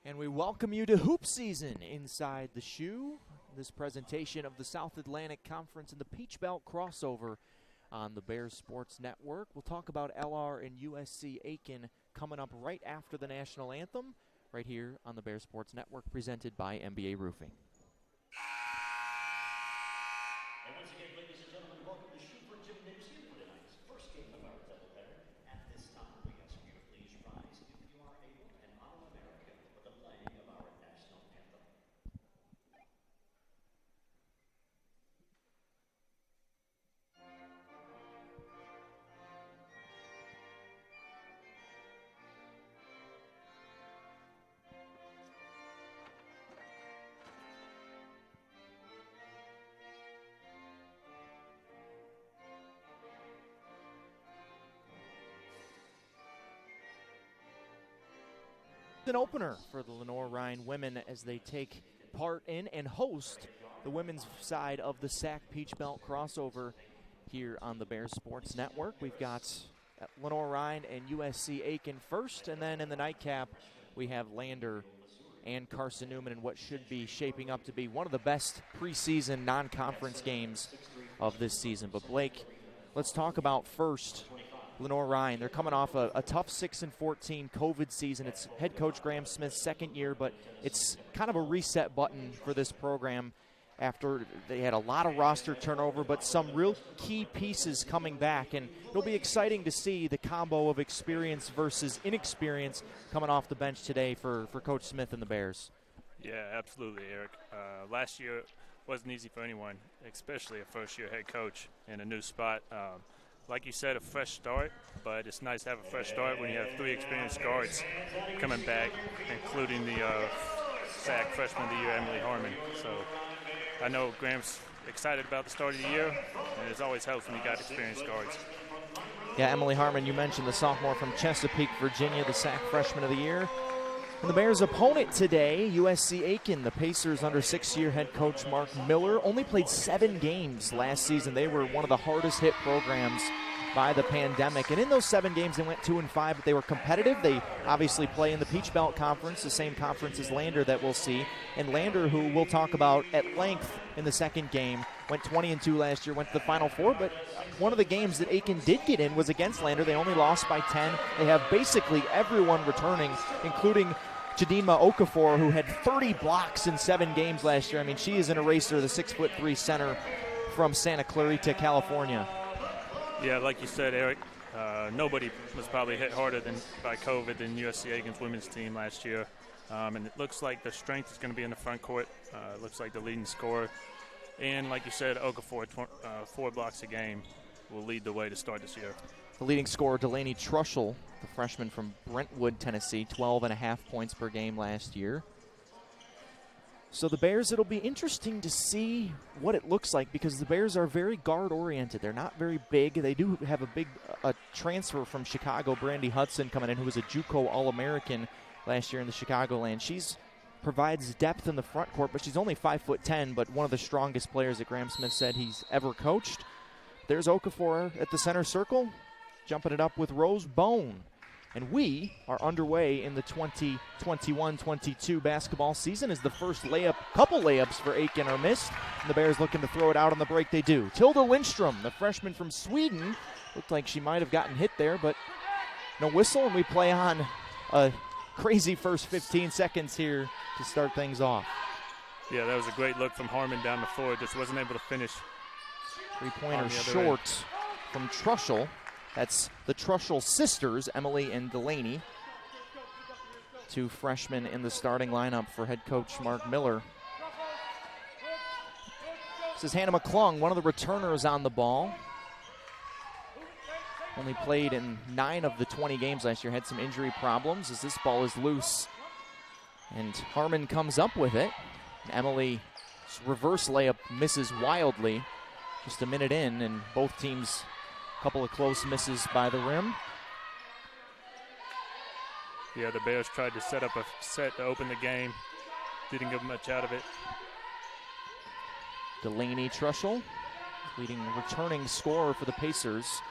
And we welcome you to Hoop Season inside the shoe. This presentation of the South Atlantic Conference and the Peach Belt crossover on the Bears Sports Network. We'll talk about LR and USC Aiken coming up right after the national anthem, right here on the Bears Sports Network, presented by NBA Roofing. And once again, ladies and gentlemen, welcome to Shoe for Gymnasium for tonight's first game of our doubleheader. At this time, we ask you to please rise if you are able and honor America with the playing of our national anthem. An opener for the Lenoir-Rhyne women as they take part in and host the women's side of the SAC Peach Belt crossover here on the Bears Sports Network. We've got Lenoir-Rhyne and USC Aiken first, and then in the nightcap we have Lander and Carson Newman in what should be shaping up to be one of the best preseason non-conference games of this season. But Blake, let's talk about first Lenoir-Rhyne. They're coming off a tough 6-14 COVID season. It's head coach Graham Smith's second year, but it's kind of a reset button for this program after they had a lot of roster turnover, but some real key pieces coming back. And it'll be exciting to see the combo of experience versus inexperience coming off the bench today for Coach Smith and the Bears. Yeah, absolutely, Eric. Last year wasn't easy for anyone, especially a first-year head coach in a new spot. Like you said, a fresh start, but it's nice to have a fresh start when you have three experienced guards coming back, including the SAC freshman of the year, Emily Harmon. So I know Graham's excited about the start of the year, and it always helps when you got experienced guards. Yeah, Emily Harmon, you mentioned the sophomore from Chesapeake, Virginia, the SAC freshman of the year. And the Bears' opponent today, USC Aiken, the Pacers under six-year head coach Mark Miller, only played 7 games last season. They were one of the hardest hit programs by the pandemic. And in those 7 games, they went 2-5, but they were competitive. They obviously play in the Peach Belt Conference, the same conference as Lander that we'll see. And Lander, who we'll talk about at length in the second game, went 20-2 last year, went to the Final Four, but one of the games that Aiken did get in was against Lander. They only lost by 10. They have basically everyone returning, including Chidinma Okafor, who had 30 blocks in 7 games last year. I mean, she is an eraser, the 6'3" center from Santa Clarita, California. Yeah, like you said, Eric, nobody was probably hit harder by COVID than USC Aiken's women's team last year. And it looks like the strength is going to be in the front court. It looks like the leading scorer. And like you said, Okafor, 4 blocks a game, will lead the way to start this year. The leading scorer, Delaney Trushell, the freshman from Brentwood, Tennessee, 12.5 points per game last year. So the Bears, it'll be interesting to see what it looks like because the Bears are very guard-oriented. They're not very big. They do have a big transfer from Chicago, Brandy Hudson, coming in, who was a JUCO All-American last year in the Chicagoland. She's provides depth in the front court, but she's only 5'10", but one of the strongest players that Graham Smith said he's ever coached. There's Okafor at the center circle, jumping it up with Rose Bone. And we are underway in the 2021-22 basketball season as the first couple layups for Aiken are missed. And the Bears looking to throw it out on the break. They do. Tilda Lindstrom, the freshman from Sweden, looked like she might have gotten hit there, but no whistle, and we play on a crazy first 15 seconds here to start things off. Yeah, that was a great look from Harmon down the floor. Just wasn't able to finish. Three-pointer short from Trushell. That's the Trushell sisters, Emily and Delaney. 2 freshmen in the starting lineup for head coach Mark Miller. This is Hannah McClung, one of the returners on the ball. Only played in 9 of the 20 games last year. Had some injury problems as this ball is loose. And Harmon comes up with it. Emily's reverse layup misses wildly. Just a minute in, and both teams a couple of close misses by the rim. Yeah, the Bears tried to set up a set to open the game. Didn't get much out of it. Delaney Trushell, leading returning scorer for the Pacers,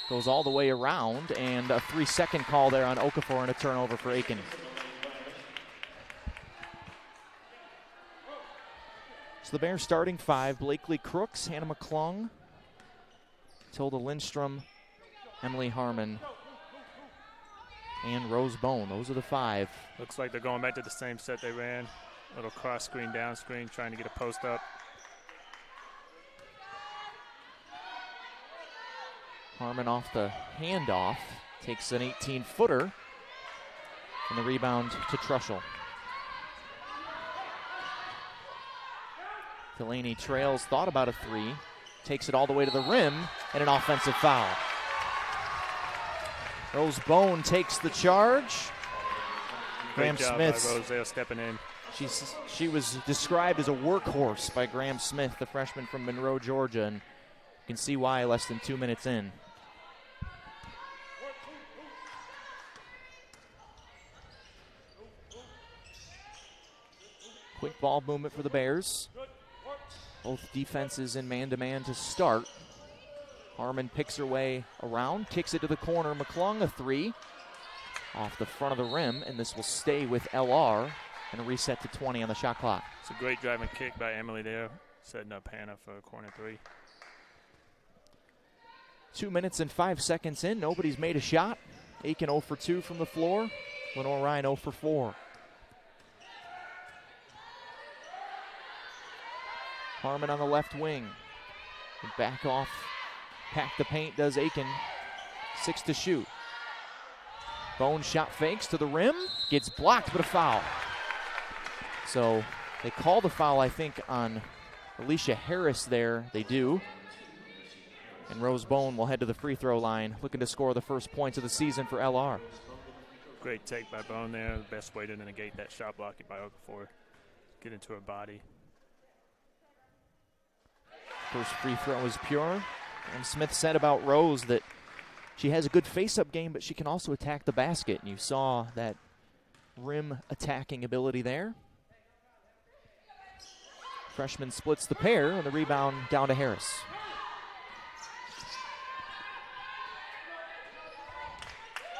goes all the way around, and a 3-second call there on Okafor and a turnover for Aiken. So the Bears starting five: Blakely Crooks, Hannah McClung, Tilda Lindstrom, Emily Harmon, and Rose Bone. Those are the five. Looks like they're going back to the same set they ran. Little cross screen, down screen, trying to get a post up. Harmon off the handoff, takes an 18-footer, and the rebound to Trushell. Delaney trails, thought about a three, takes it all the way to the rim, and an offensive foul. Rose Bone takes the charge. Graham Great job Smith. by Rose there stepping in. She was described as a workhorse by Graham Smith, the freshman from Monroe, Georgia, and you can see why less than 2 minutes in. Quick ball movement for the Bears. Both defenses in man-to-man to start. Harmon picks her way around, kicks it to the corner. McClung a three off the front of the rim, and this will stay with LR and a reset to 20 on the shot clock. It's a great driving kick by Emily there, setting up Hannah for a corner three. 2 minutes and 5 seconds in, nobody's made a shot. Aiken 0 for 2 from the floor. Lenoir-Rhyne 0 for 4. Harmon on the left wing. And back off, pack the paint does Aiken. 6 to shoot. Bone shot fakes to the rim, gets blocked, but a foul. So they call the foul, I think, on Alicia Harris there. They do. And Rose Bone will head to the free throw line, looking to score the first points of the season for LR. Great take by Bone there. The best way to negate that shot blocking by Okafor. Get into her body. First free throw is pure. And Smith said about Rose that she has a good face-up game, but she can also attack the basket. And you saw that rim attacking ability there. Freshman splits the pair, and the rebound down to Harris.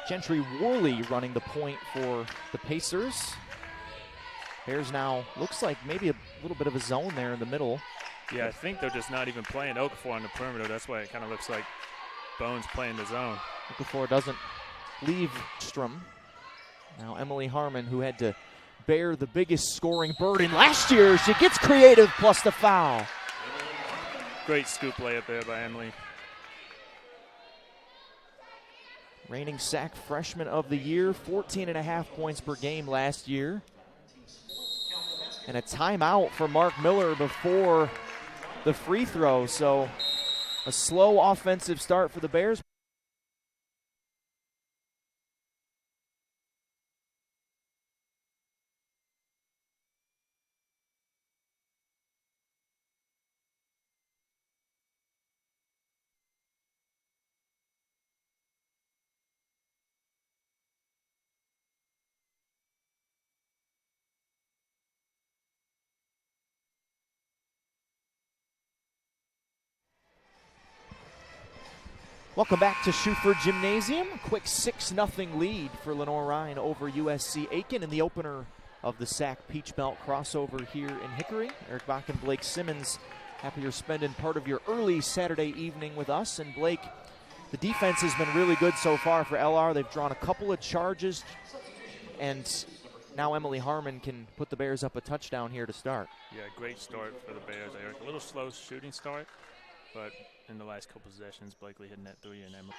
Gentry Worley running the point for the Pacers. Bears now looks like maybe a little bit of a zone there in the middle. Yeah, I think they're just not even playing Okafor on the perimeter. That's why it kind of looks like Bone's playing the zone. Okafor doesn't leave Strom. Now Emily Harmon, who had to bear the biggest scoring burden last year, she gets creative plus the foul. Great scoop layup there by Emily. Reigning SAC freshman of the year, 14.5 points per game last year. And a timeout for Mark Miller before the free throw. So a slow offensive start for the Bears. Welcome back to Schuford Gymnasium. Quick 6-0 lead for Lenoir-Rhyne over USC Aiken in the opener of the SAC Peach Belt crossover here in Hickory. Eric Bach and Blake Simmons, happy you're spending part of your early Saturday evening with us. And Blake, the defense has been really good so far for LR. They've drawn a couple of charges, and now Emily Harmon can put the Bears up a touchdown here to start. Yeah, great start for the Bears, Eric. A little slow shooting start, but in the last couple possessions, Blakely hitting that three and Emily.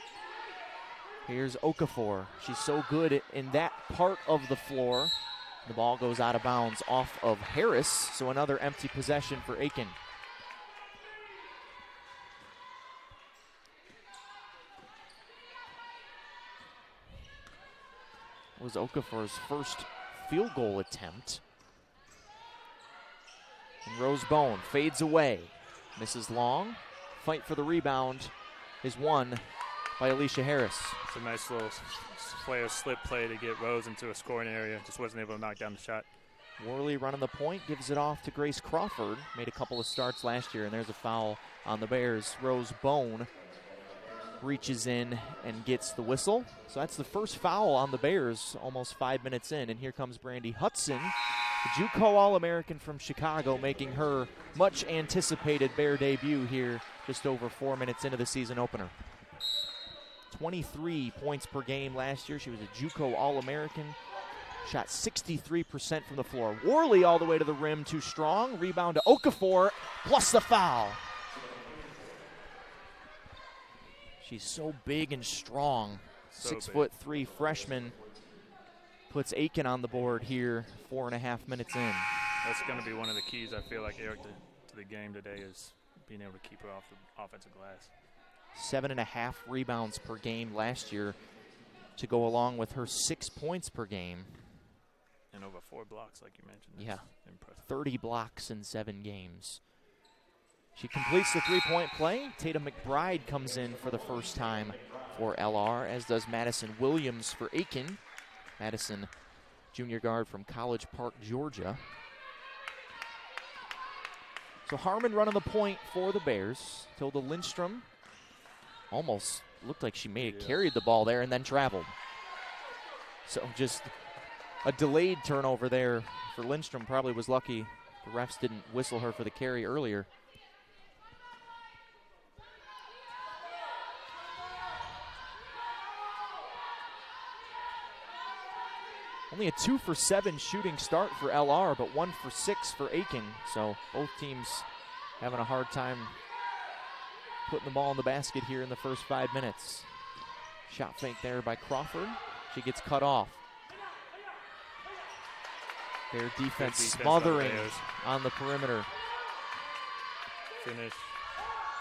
Here's Okafor. She's so good in that part of the floor. The ball goes out of bounds off of Harris, so another empty possession for Aiken. It was Okafor's first field goal attempt. And Rose Bone fades away. Misses long. Fight for the rebound is won by Alicia Harris. It's a nice little flare slip play to get Rose into a scoring area. Just wasn't able to knock down the shot. Worley running the point, gives it off to Grace Crawford. Made a couple of starts last year, and there's a foul on the Bears. Rose Bone reaches in and gets the whistle. So that's the first foul on the Bears almost 5 minutes in. And here comes Brandy Hudson The JUCO All-American from Chicago, making her much anticipated Bear debut here just over 4 minutes into the season opener. 23 points per game last year. She was a JUCO All-American. Shot 63% from the floor. Worley all the way to the rim, too strong. Rebound to Okafor, plus the foul. She's so big and strong. So 6'3" freshman puts Aiken on the board here 4.5 minutes in. That's going to be one of the keys, I feel like, Eric, to the game today is being able to keep her off the offensive glass. 7.5 rebounds per game last year to go along with her 6 points per game. And over 4 blocks, like you mentioned. That's Yeah, impressive. 30 blocks in 7 games. She completes the three-point play. Tatum McBride comes in for the first time for LR, as does Madison Williams for Aiken. Madison, junior guard from College Park, Georgia. So Harmon running the point for the Bears. Tilda Lindstrom almost looked like she may have carried the ball there and then traveled. So just a delayed turnover there for Lindstrom. Probably was lucky the refs didn't whistle her for the carry earlier. Only a 2 for 7 shooting start for LR, but 1 for 6 for Aiken. So both teams having a hard time putting the ball in the basket here in the first 5 minutes. Shot fake there by Crawford. She gets cut off. Their defense smothering on the perimeter. Finish.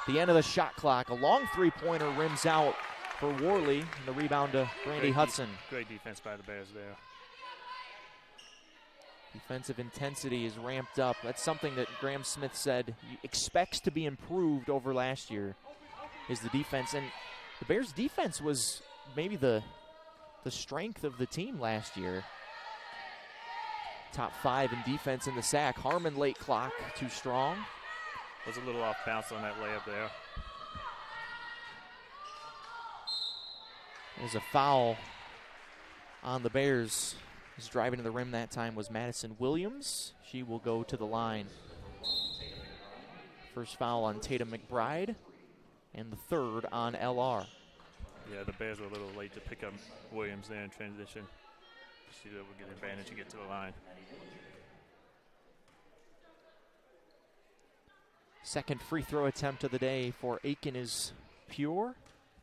The end of the shot clock. A long three-pointer rims out for Worley. And the rebound to Brandy Hudson. Great defense by the Bears there. Defensive intensity is ramped up. That's something that Graham Smith said he expects to be improved over last year, is the defense. And the Bears' defense was maybe the strength of the team last year. Top 5 in defense in the SAC. Harmon late clock, too strong. Was a little off bounce on that layup there. There's a foul on the Bears. Who's driving to the rim that time was Madison Williams. She will go to the line. First foul on Tatum McBride, and the third on LR. Yeah, the Bears were a little late to pick up Williams there in transition. See that we'll get advantage to get to the line. Second free throw attempt of the day for Aiken is pure.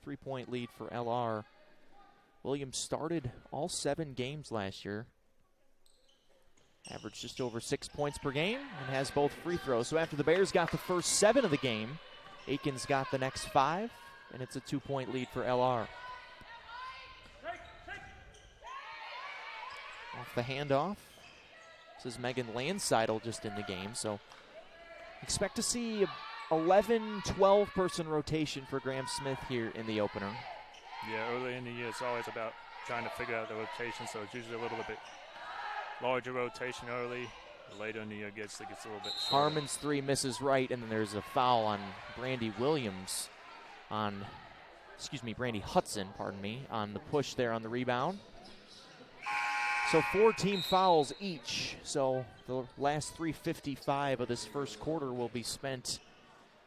3-point lead for LR. Williams started all 7 games last year. Averaged just over 6 points per game and has both free throws. So after the Bears got the first 7 of the game, Aiken's got the next 5, and it's a 2-point lead for LR. Off the handoff. This is Megan Landseidel just in the game, so expect to see 11, 12 person rotation for Graham Smith here in the opener. Yeah, early in the year, it's always about trying to figure out the rotation, so it's usually a little bit larger rotation early. Later in the year, it gets a little bit shorter. Harmon's 3 misses right, and then there's a foul on Brandy Williams Brandy Hudson, on the push there on the rebound. So 4 team fouls each. So the last 3:55 of this first quarter will be spent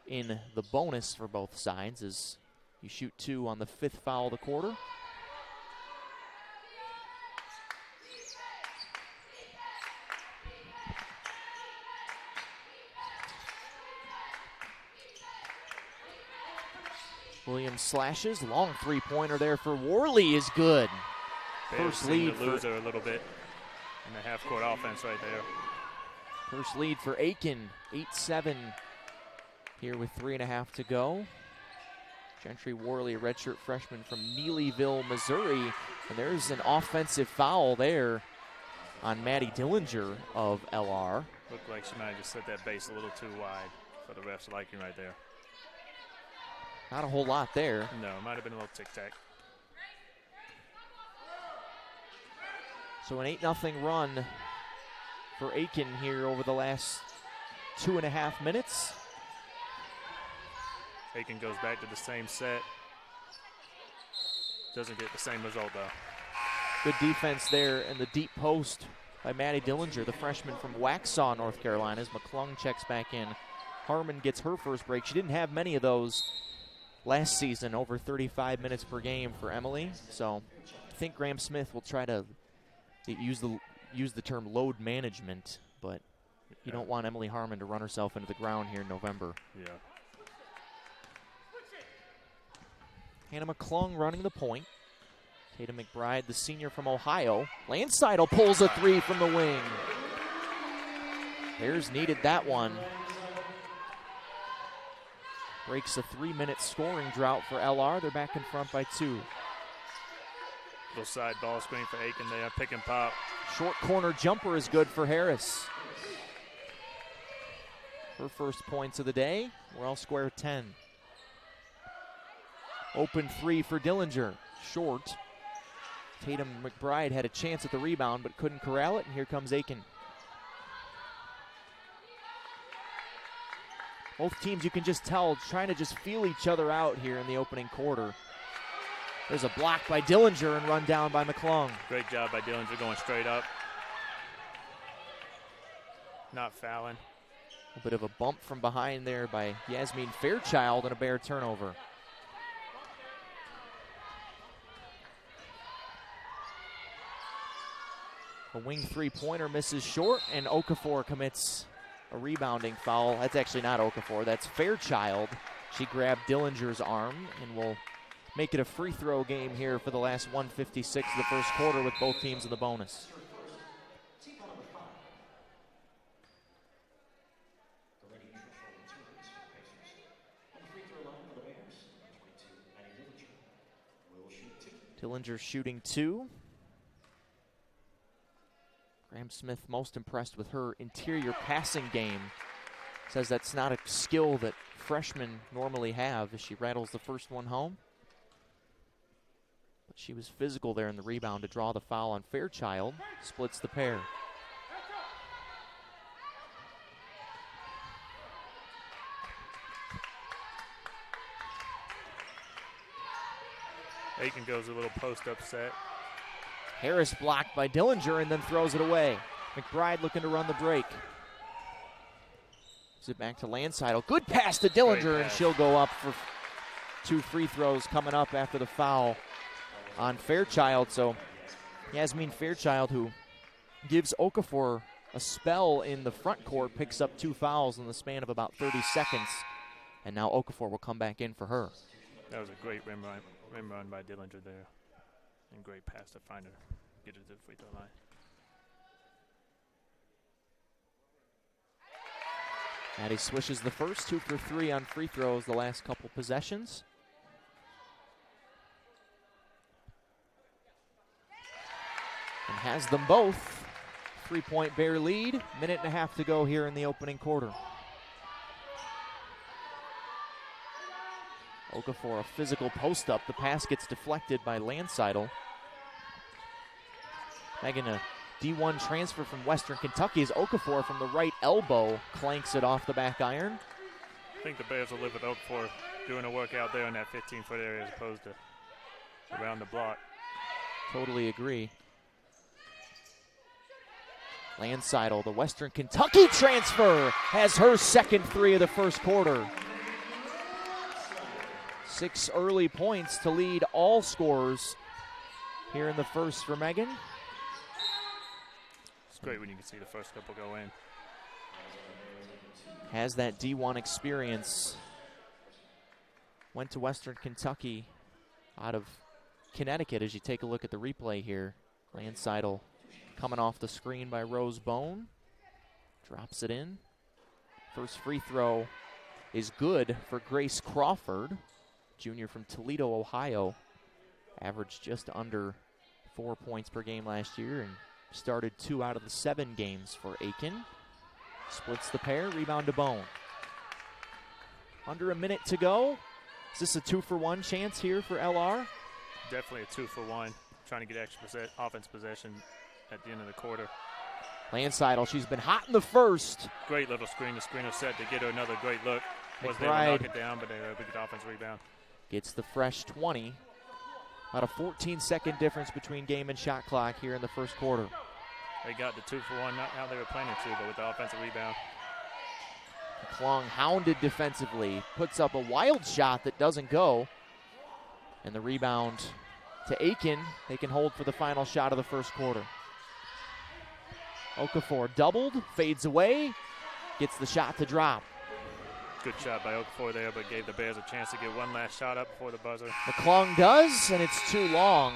in the bonus for both sides as you shoot 2 on the 5th foul of the quarter. Williams slashes, long 3-pointer there for Worley is good. First lead to lose her a little bit in the half-court offense right there. First lead for Aiken, 8-7 here with 3.5 to go. Gentry Worley, a redshirt freshman from Neelyville, Missouri. And there's an offensive foul there on Maddie Dillinger of LR. Looked like she might have just set that base a little too wide for the refs liking right there. Not a whole lot there. No, it might have been a little tic-tac. So an 8-0 run for Aiken here over the last 2.5 minutes. Aiken goes back to the same set. Doesn't get the same result, though. Good defense there in the deep post by Maddie Dillinger, the freshman from Waxhaw, North Carolina, as McClung checks back in. Harmon gets her first break. She didn't have many of those last season, over 35 minutes per game for Emily. So I think Graham Smith will try to use the term load management, but you don't want Emily Harmon to run herself into the ground here in November. Yeah. Hannah McClung running the point. Tatum McBride, the senior from Ohio. Landseidel pulls a three from the wing. Bears needed that one. Breaks a 3-minute scoring drought for LR. They're back in front by 2. Little side ball screen for Aiken there. Pick and pop. Short corner jumper is good for Harris. Her first points of the day. Well square 10. Open 3 for Dillinger. Short. Tatum McBride had a chance at the rebound but couldn't corral it, and here comes Aiken. Both teams, you can just tell, trying to just feel each other out here in the opening quarter. There's a block by Dillinger and run down by McClung. Great job by Dillinger going straight up. Not fouling. A bit of a bump from behind there by Yasmin Fairchild and a Bear turnover. A wing three-pointer misses short, and Okafor commits a rebounding foul. That's actually not Okafor, that's Fairchild. She grabbed Dillinger's arm and will make it a free throw game here for the last 1:56 of the first quarter with both teams in the bonus. Dillinger shooting 2. Graham Smith most impressed with her interior passing game. Says that's not a skill that freshmen normally have as she rattles the first one home. But she was physical there in the rebound to draw the foul on Fairchild. Splits the pair. Aiken goes a little post-up set. Harris blocked by Dillinger and then throws it away. McBride looking to run the break. Gives it back to Landseidel. Good pass to Dillinger, and she'll go up for 2 free throws coming up after the foul on Fairchild. So Yasmin Fairchild, who gives Okafor a spell in the front court, picks up 2 fouls in the span of about 30 seconds. And now Okafor will come back in for her. That was a great rim run by Dillinger there. And great pass to find her, get her to the free throw line. Maddie swishes the first, 2 for 3 on free throws the last couple possessions. And has them both. 3-point Bear lead, 1.5 to go here in the opening quarter. Okafor, a physical post-up. The pass gets deflected by Landseidel. Megan, a D1 transfer from Western Kentucky, as Okafor from the right elbow clanks it off the back iron. I think the Bears will live with Okafor doing a work out there in that 15-foot area as opposed to around the block. Totally agree. Landseidel, the Western Kentucky transfer, has her second 3 of the first quarter. 6 early points to lead all scorers here in the first for Megan. It's great when you can see the first couple go in. Has that D1 experience. Went to Western Kentucky out of Connecticut as you take a look at the replay here. Landseidel coming off the screen by Rose Bone. Drops it in. First free throw is good for Grace Crawford, junior from Toledo, Ohio. Averaged just under 4 points per game last year and started 2 out of the 7 games for Aiken. Splits the pair, rebound to Bone. Under a minute to go. Is this a 2-for-1 chance here for LR? Definitely a 2-for-1. Trying to get extra offense possession at the end of the quarter. Landseidel, she's been hot in the first. Great little screen. The screener set to get her another great look. Wasn't able to knock it down, but they were able to get offense rebound. Gets the fresh 20. About a 14-second difference between game and shot clock here in the first quarter. They got the 2-for-1, not how they were planning to, but with the offensive rebound. Klong hounded defensively, puts up a wild shot that doesn't go. And the rebound to Aiken. They can hold for the final shot of the first quarter. Okafor doubled, fades away, gets the shot to drop. Good shot by Okafor there, but gave the Bears a chance to get one last shot up before the buzzer. McClung does, and it's too long.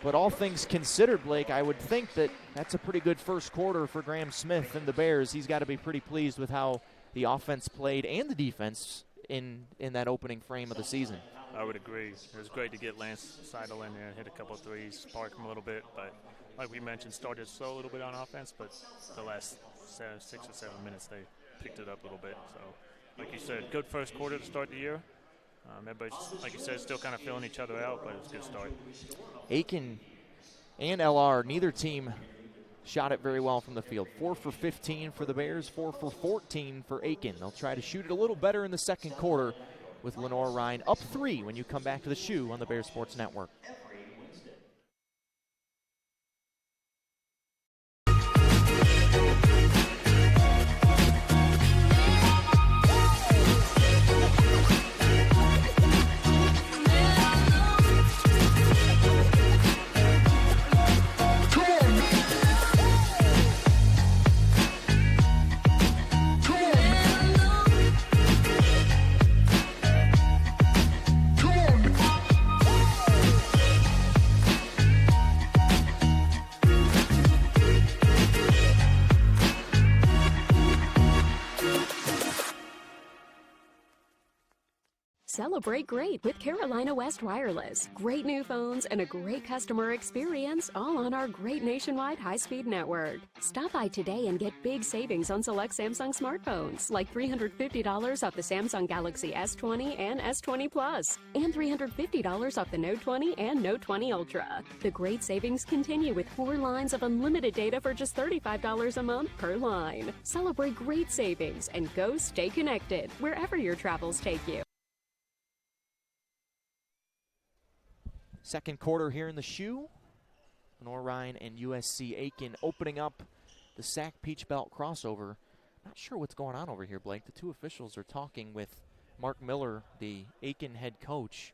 But all things considered, Blake, I would think that that's a pretty good first quarter for Graham Smith and the Bears. He's got to be pretty pleased with how the offense played and the defense in that opening frame of the season. I would agree. It was great to get Lance Seidel in there, hit a couple of threes, spark him a little bit. But like we mentioned, started slow a little bit on offense, but the last 6 or 7 minutes they picked it up a little bit. So, like you said, good first quarter to start the year. Everybody's, like you said, still kind of filling each other out, but it was a good start. Aiken and LR, neither team shot it very well from the field. 4 for 15 for the Bears, 4 for 14 for Aiken. They'll try to shoot it a little better in the second quarter with Lenoir-Rhyne up 3 when you come back to the Shoe on the Bears Sports Network. Celebrate great with Carolina West Wireless. Great new phones and a great customer experience, all on our great nationwide high-speed network. Stop by today and get big savings on select Samsung smartphones, like $350 off the Samsung Galaxy S20 and S20 Plus, and $350 off the Note 20 and Note 20 Ultra. The great savings continue with 4 lines of unlimited data for just $35 a month per line. Celebrate great savings and go stay connected wherever your travels take you. Second quarter here in the Shoe. Lenoir-Rhyne and USC Aiken opening up the Sac Peach Belt crossover. Not sure what's going on over here, Blake. The two officials are talking with Mark Miller, the Aiken head coach,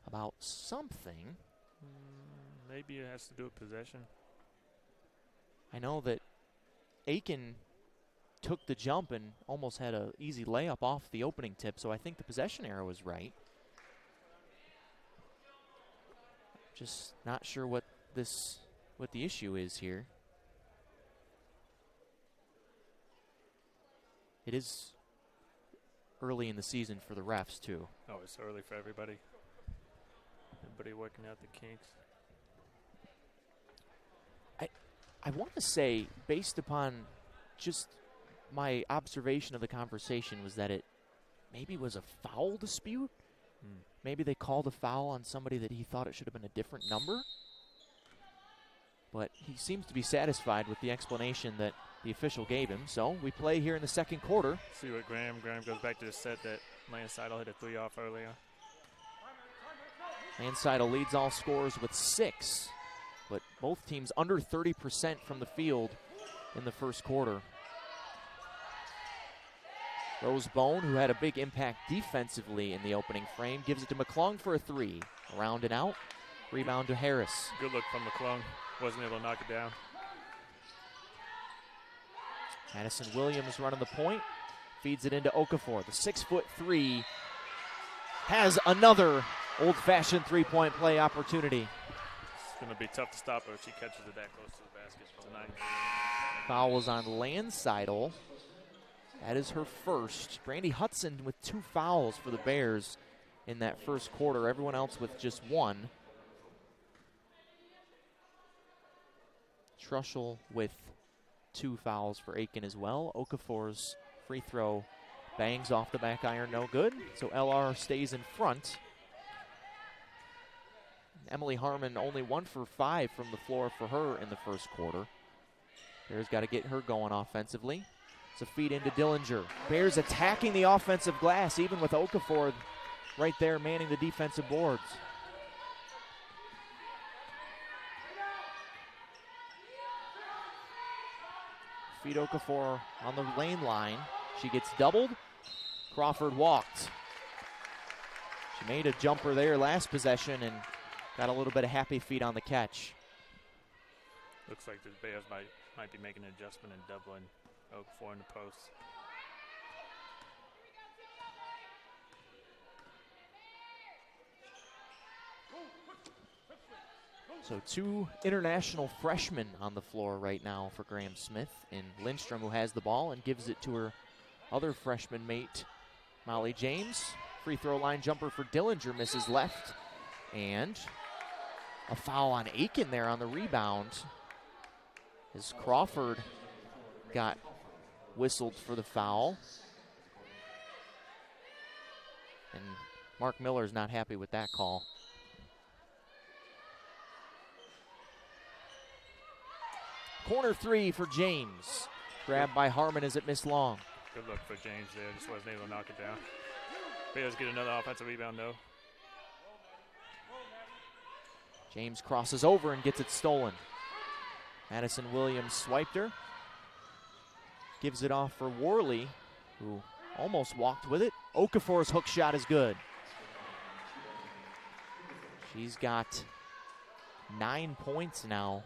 about something. Maybe it has to do with possession. I know that Aiken took the jump and almost had an easy layup off the opening tip, so I think the possession arrow was right. Just not sure what the issue is here. It is early in the season for the refs too. Oh, it's early for everybody. Everybody working out the kinks. I want to say, based upon just my observation of the conversation, was that it maybe was a foul dispute. Maybe they called a foul on somebody that he thought it should have been a different number. But he seems to be satisfied with the explanation that the official gave him. So we play here in the second quarter. See what Graham goes back to the set that Lance Seidel hit a 3 off earlier. Lance Seidel leads all scorers with 6. But both teams under 30% from the field in the first quarter. Rosebone, who had a big impact defensively in the opening frame, gives it to McClung for a 3. Around and out. Rebound to Harris. Good look from McClung. Wasn't able to knock it down. Addison Williams running the point. Feeds it into Okafor. The 6'3" has another old-fashioned three-point play opportunity. It's going to be tough to stop her if she catches it that close to the basket tonight. Foul was on Lance Seidel. That is her first. Brandy Hudson with 2 fouls for the Bears in that first quarter. Everyone else with just 1. Trushell with 2 fouls for Aiken as well. Okafor's free throw bangs off the back iron, no good. So LR stays in front. Emily Harmon only 1 for 5 from the floor for her in the first quarter. Bears got to get her going offensively. It's a feed into Dillinger. Bears attacking the offensive glass, even with Okafor right there manning the defensive boards. feed Okafor on the lane line. She gets doubled. Crawford walked. She made a jumper there last possession and got a little bit of happy feet on the catch. Looks like the Bears might be making an adjustment and doubling Okafor in the post. So 2 international freshmen on the floor right now for Graham Smith, and Lindstrom, who has the ball and gives it to her other freshman mate, Molly James. Free throw line jumper for Dillinger, misses left, and a foul on Aiken there on the rebound as Crawford got whistled for the foul. And Mark Miller's not happy with that call. Corner 3 for James. Grabbed by Harmon as it missed long. Good look for James there. Just wasn't able to knock it down. Bears get another offensive rebound, though. James crosses over and gets it stolen. Madison Williams swiped her. Gives it off for Worley, who almost walked with it. Okafor's hook shot is good. She's got 9 points now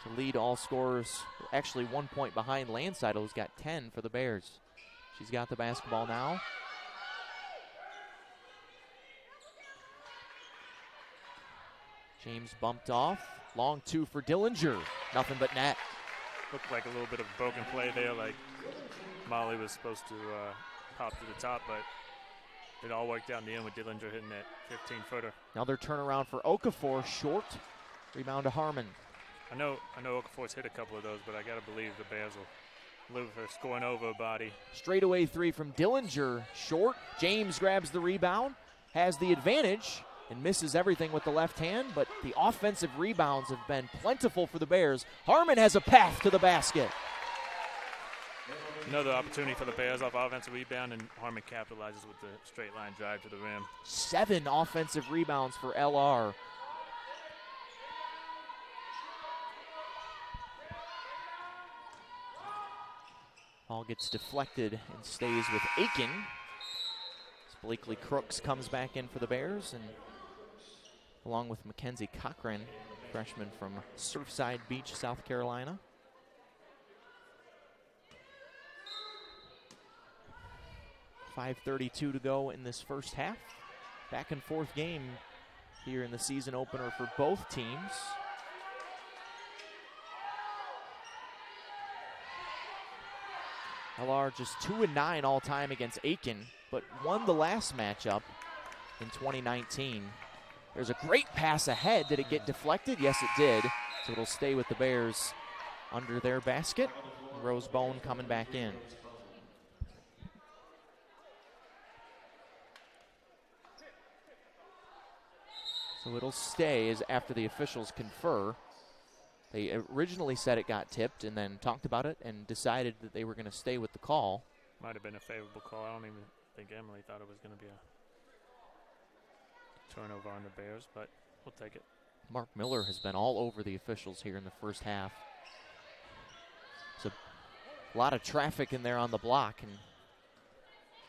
to lead all scorers. Actually 1 point behind Landsiedel, who's got 10 for the Bears. She's got the basketball now. James bumped off. Long 2 for Dillinger. Nothing but net. Looked like a little bit of a broken play there, like Molly was supposed to pop to the top, but it all worked out in the end with Dillinger hitting that 15-footer. Another turnaround for Okafor. Short. Rebound to Harmon. I know Okafor's hit a couple of those, but I got to believe the Bears will live her scoring over her body. Straightaway 3 from Dillinger. Short. James grabs the rebound. Has the advantage and misses everything with the left hand, but the offensive rebounds have been plentiful for the Bears. Harmon has a path to the basket. Another opportunity for the Bears off offensive rebound, and Harmon capitalizes with the straight line drive to the rim. 7 offensive rebounds for LR. Ball gets deflected and stays with Aiken. Blakely Crooks comes back in for the Bears, and along with Mackenzie Cochran, freshman from Surfside Beach, South Carolina. .532 to go in this first half. Back and forth game here in the season opener for both teams. LR just 2-9 all time against Aiken, but won the last matchup in 2019. There's a great pass ahead. Did it get deflected? Yes, it did. So it'll stay with the Bears under their basket. Rose Bone coming back in. So it'll stay as after the officials confer. They originally said it got tipped and then talked about it and decided that they were going to stay with the call. Might have been a favorable call. I don't even think Emily thought it was going to be a turnover on the Bears, but we'll take it. Mark Miller has been all over the officials here in the first half. It's a lot of traffic in there on the block, and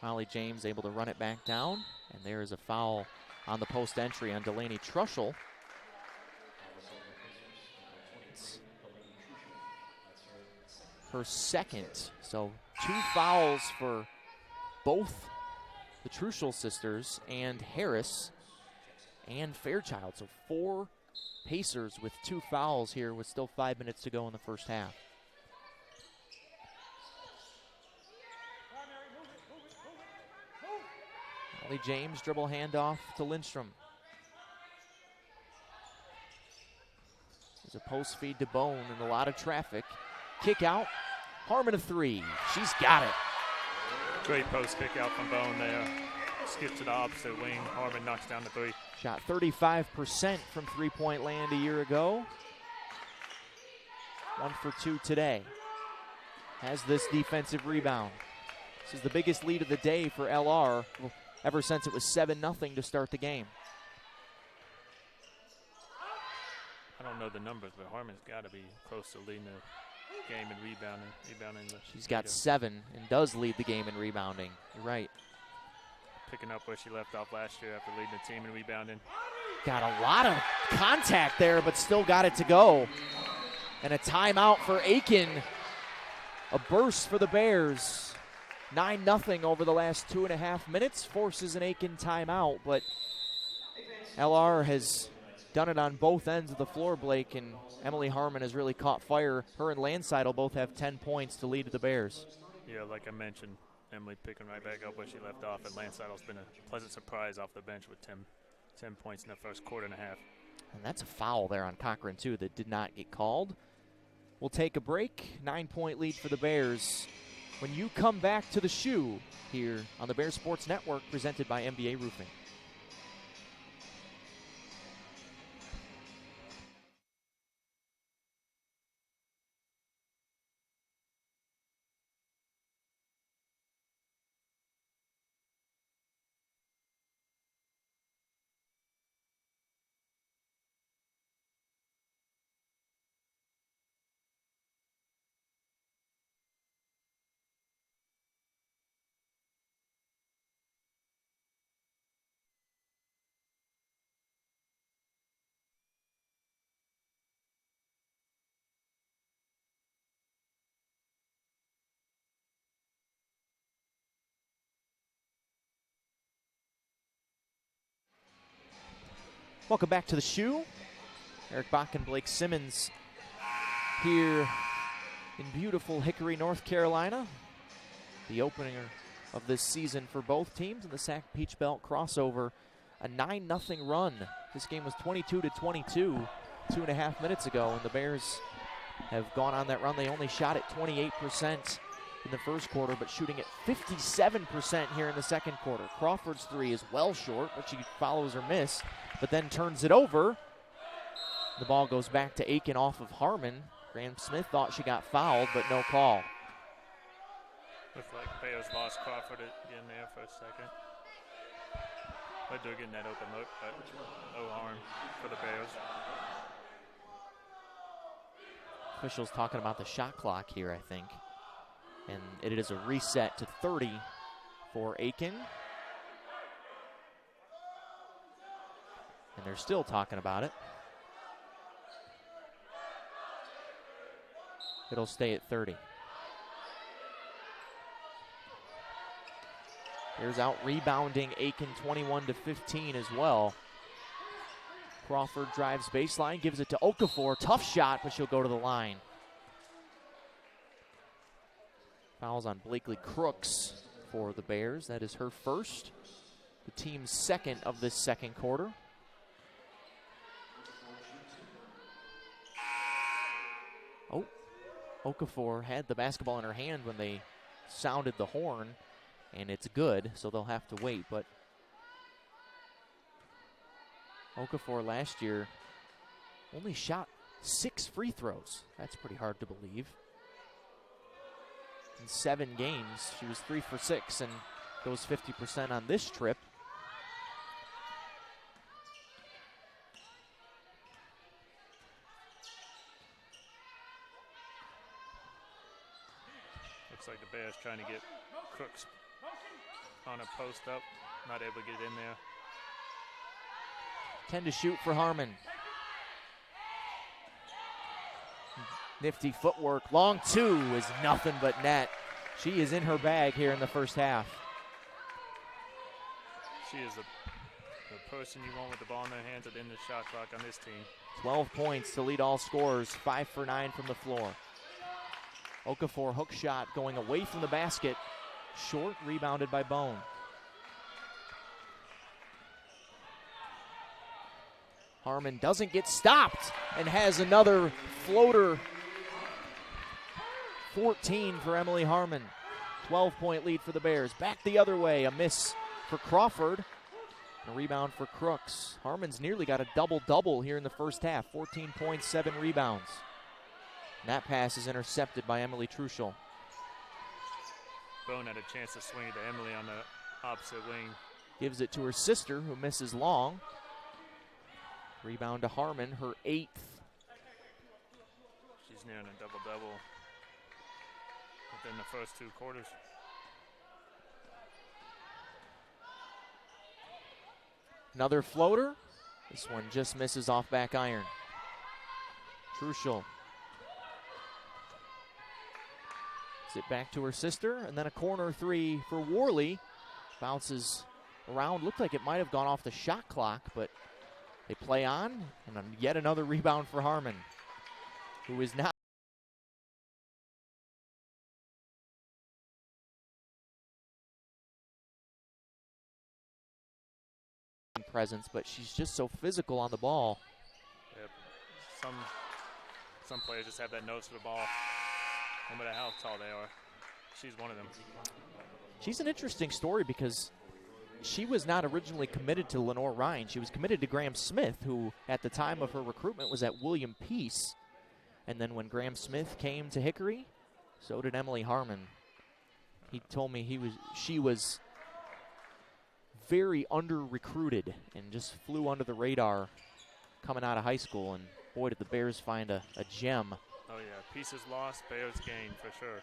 Molly James able to run it back down, and there is a foul on the post entry on Delaney Trushell. It's her second, so 2 fouls for both the Trushell sisters and Harris and Fairchild. So 4 Pacers with 2 fouls here with still 5 minutes to go in the first half. Molly James dribble handoff to Lindstrom. There's a post feed to Bone and a lot of traffic. Kick out. Harmon a 3. She's got it. Great post kick out from Bone there. Skip to the opposite wing. Harmon knocks down the 3. Shot 35% from three-point land a year ago. 1 for 2 today. Has this defensive rebound. This is the biggest lead of the day for LR ever since it was 7-0 to start the game. I don't know the numbers, but Harmon's got to be close to leading the game in rebounding. She's got 7 and does lead the game in rebounding. You're right. Picking up where she left off last year after leading the team in rebounding. Got a lot of contact there, but still got it to go. And a timeout for Aiken. A burst for the Bears. 9-0 over the last 2.5 minutes. Forces an Aiken timeout, but LR has done it on both ends of the floor, Blake, and Emily Harmon has really caught fire. Her and Landseidel both have 10 points to lead the Bears. Yeah, like I mentioned, Emily picking right back up where she left off, and Landseidel has been a pleasant surprise off the bench with 10 points in the first quarter and a half. And that's a foul there on Cochran, too, that did not get called. We'll take a break. 9-point lead for the Bears. When you come back to the shoe here on the Bears Sports Network, presented by MBA Roofing. Welcome back to the shoe. Eric Bach and Blake Simmons here in beautiful Hickory, North Carolina. The opener of this season for both teams in the SAC Peach Belt crossover. A 9-0 run. This game was 22-22 2.5 minutes ago, and the Bears have gone on that run. They only shot at 28% in the first quarter, but shooting at 57% here in the second quarter. Crawford's three is well short, but she follows her miss, but then turns it over. The ball goes back to Aiken off of Harmon. Graham Smith thought she got fouled, but no call. Looks like Bears lost Crawford again there for a second. But they're getting that open look, but no harm for the Bears. Officials talking about the shot clock here, I think. And it is a reset to 30 for Aiken. And they're still talking about it. It'll stay at 30. There's out rebounding Aiken 21-15 as well. Crawford drives baseline, gives it to Okafor. Tough shot, but she'll go to the line. Fouls on Blakely Crooks for the Bears. That is her first. The team's second of this second quarter. Oh, Okafor had the basketball in her hand when they sounded the horn, and it's good, so they'll have to wait. But Okafor last year only shot 6 free throws. That's pretty hard to believe. In 7 games, she was 3 for 6 and goes 50% on this trip. Looks like the Bears trying to get Crooks on a post up, not able to get in there. 10 to shoot for Harmon. Nifty footwork. Long two is nothing but net. She is in her bag here in the first half. She is the person you want with the ball in their hands at the end of the shot clock on this team. 12 points to lead all scorers. 5 for 9 from the floor. Okafor hook shot going away from the basket. Short, rebounded by Bone. Harmon doesn't get stopped and has another floater. 14 for Emily Harmon. 12-point lead for the Bears. Back the other way. A miss for Crawford. A rebound for Crooks. Harmon's nearly got a double-double here in the first half. 14 points, 7 rebounds. And that pass is intercepted by Emily Truschel. Bone had a chance to swing it to Emily on the opposite wing. Gives it to her sister, who misses long. Rebound to Harmon, her 8th nearing a double-double within the first 2 quarters. Another floater. This one just misses off back iron. Truschel. It back to her sister, and then a corner 3 for Worley. Bounces around. Looked like it might have gone off the shot clock, but they play on, and yet another rebound for Harmon, who is now presence, but she's just so physical on the ball. Yep. Some players just have that nose for the ball. No matter how tall they are, she's one of them. She's an interesting story because she was not originally committed to Lenoir-Rhyne. She was committed to Graham Smith, who at the time of her recruitment was at William Peace. And then when Graham Smith came to Hickory, so did Emily Harmon. He told me she was very under-recruited and just flew under the radar coming out of high school. And boy, did the Bears find a gem. Oh, yeah. Pieces lost, Bears gained for sure.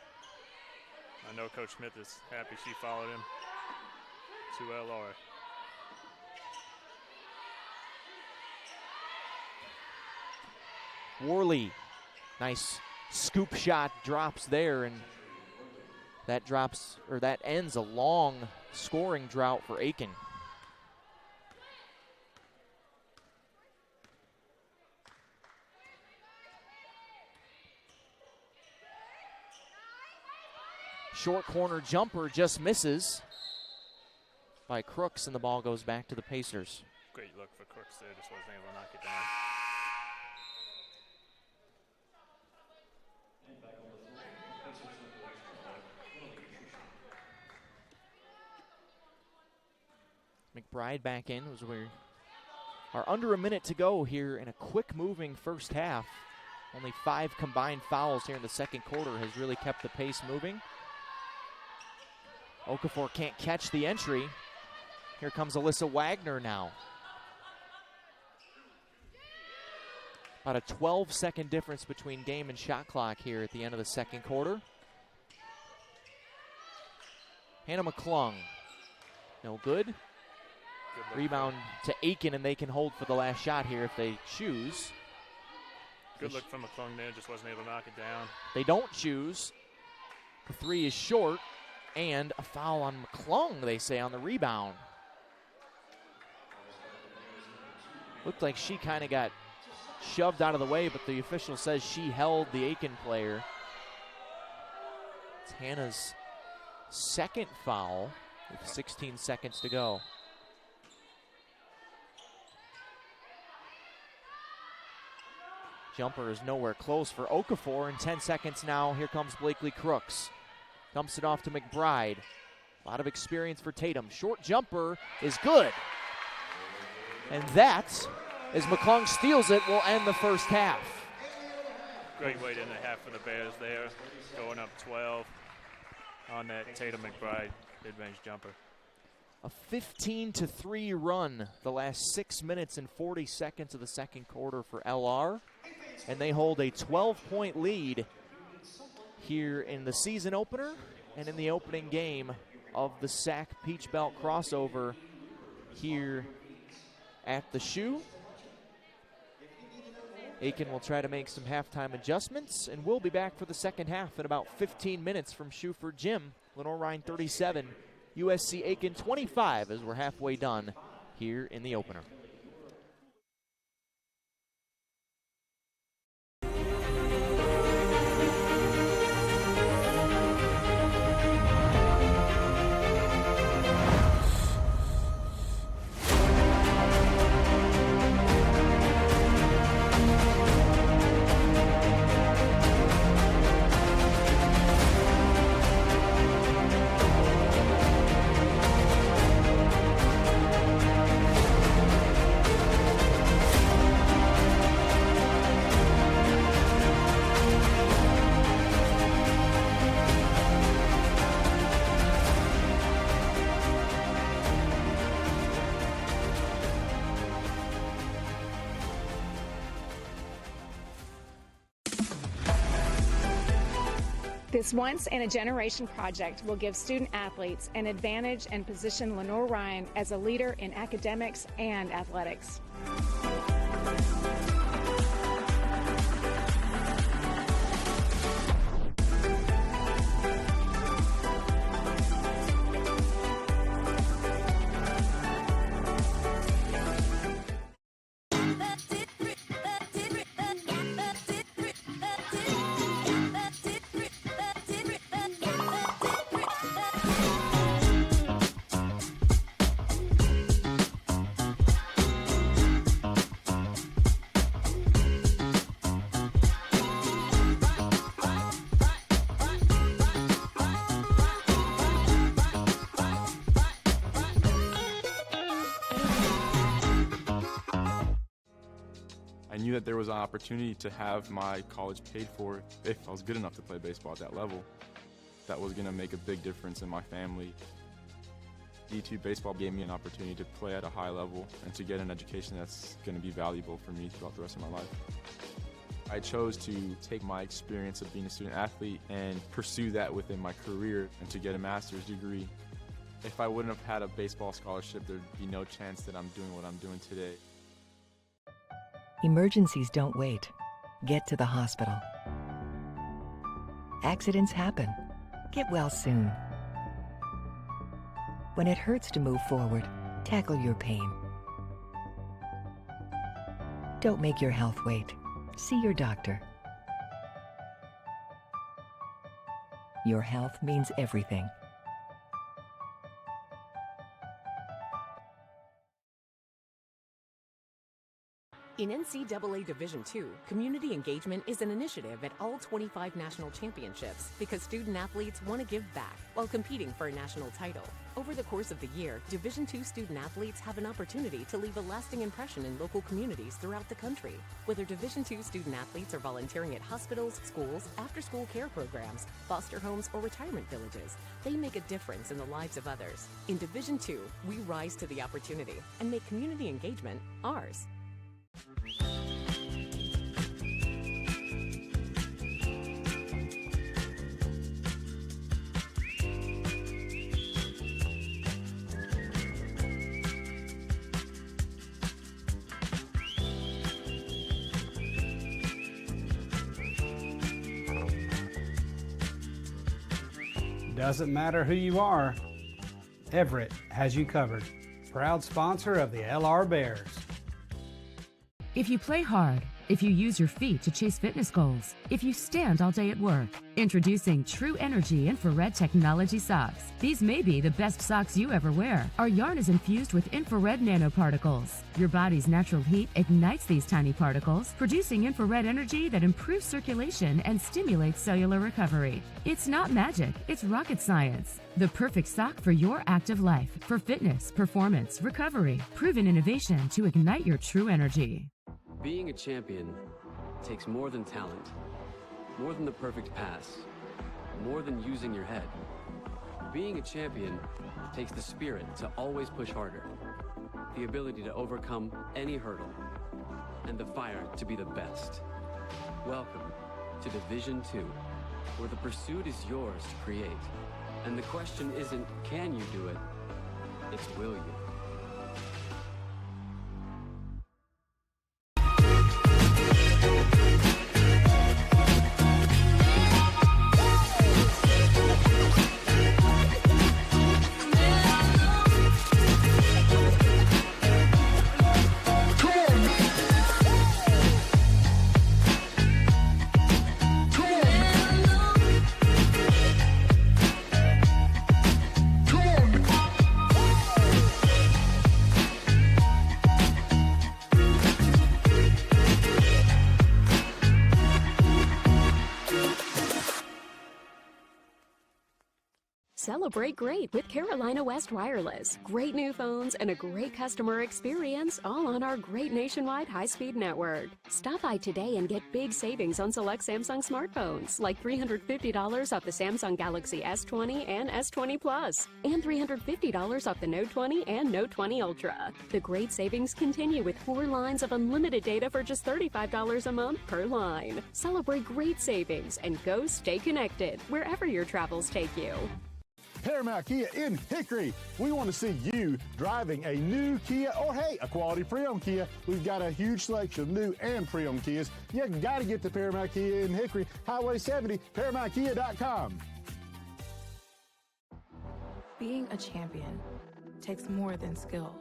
I know Coach Smith is happy she followed him to LR. Worley, nice scoop shot drops there, and that ends a long scoring drought for Aiken. Short corner jumper just misses by Crooks, and the ball goes back to the Pacers. Great look for Crooks there, just wasn't able to knock it down. McBride back in as we are under a minute to go here in a quick-moving first half. Only 5 combined fouls here in the second quarter has really kept the pace moving. Okafor can't catch the entry. Here comes Alyssa Wagner now. About a 12-second difference between game and shot clock here at the end of the second quarter. Hannah McClung, no good. Rebound to Aiken, and they can hold for the last shot here if they choose. Good look from McClung there, just wasn't able to knock it down. They don't choose. The 3 is short, and a foul on McClung, they say, on the rebound. Looked like she kind of got shoved out of the way, but the official says she held the Aiken player. It's Hannah's second foul with 16 seconds to go. Jumper is nowhere close for Okafor, and 10 seconds now. Here comes Blakely Crooks. Dumps it off to McBride. A lot of experience for Tatum. Short jumper is good. And that, as McClung steals it, will end the first half. Great way to end the half for the Bears there. Going up 12 on that Tatum McBride mid-range jumper. A 15-3 run the last 6 minutes and 40 seconds of the second quarter for LR. And they hold a 12-point lead here in the season opener and in the opening game of the SAC Peach Belt crossover here at the Shoe. Aiken will try to make some halftime adjustments, and we'll be back for the second half in about 15 minutes from Schuford Gym. Lenoir-Rhyne 37, USC Aiken 25 as we're halfway done here in the opener. This once-in-a-generation project will give student athletes an advantage and position Lenoir-Rhyne as a leader in academics and athletics. I knew that there was an opportunity to have my college paid for if I was good enough to play baseball at that level. That was going to make a big difference in my family. D2 baseball gave me an opportunity to play at a high level and to get an education that's going to be valuable for me throughout the rest of my life. I chose to take my experience of being a student athlete and pursue that within my career and to get a master's degree. If I wouldn't have had a baseball scholarship, there'd be no chance that I'm doing what I'm doing today. Emergencies don't wait. Get to the hospital. Accidents happen. Get well soon. When it hurts to move forward, tackle your pain. Don't make your health wait. See your doctor. Your health means everything. In NCAA Division II, community engagement is an initiative at all 25 national championships because student athletes want to give back while competing for a national title. Over the course of the year, Division II student athletes have an opportunity to leave a lasting impression in local communities throughout the country. Whether Division II student athletes are volunteering at hospitals, schools, after-school care programs, foster homes, or retirement villages, they make a difference in the lives of others. In Division II, we rise to the opportunity and make community engagement ours. Doesn't matter who you are, Everett has you covered. Proud sponsor of the LR Bears. If you play hard, if you use your feet to chase fitness goals, if you stand all day at work, introducing True Energy Infrared Technology Socks. These may be the best socks you ever wear. Our yarn is infused with infrared nanoparticles. Your body's natural heat ignites these tiny particles, producing infrared energy that improves circulation and stimulates cellular recovery. It's not magic, it's rocket science. The perfect sock for your active life, for fitness, performance, recovery. Proven innovation to ignite your true energy. Being a champion takes more than talent, more than the perfect pass, more than using your head. Being a champion takes the spirit to always push harder, the ability to overcome any hurdle, and the fire to be the best. Welcome to Division II, where the pursuit is yours to create. And the question isn't, can you do it? It's, will you? Celebrate great with Carolina West Wireless. Great new phones and a great customer experience all on our great nationwide high-speed network. Stop by today and get big savings on select Samsung smartphones, like $350 off the Samsung Galaxy S20 and S20 Plus, and $350 off the Note 20 and Note 20 Ultra. The great savings continue with 4 lines of unlimited data for just $35 a month per line. Celebrate great savings and go stay connected wherever your travels take you. Paramount Kia in Hickory. We want to see you driving a new Kia or, hey, a quality pre-owned Kia. We've got a huge selection of new and pre-owned Kias. You got to get to Paramount Kia in Hickory, Highway 70, ParamountKia.com. Being a champion takes more than skill,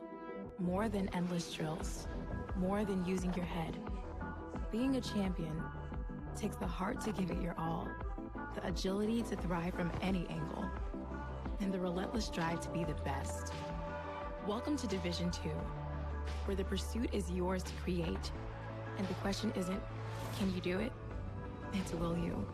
more than endless drills, more than using your head. Being a champion takes the heart to give it your all, the agility to thrive from any angle, and the relentless drive to be the best. Welcome to Division 2, where the pursuit is yours to create, and the question isn't, can you do it? It's will you?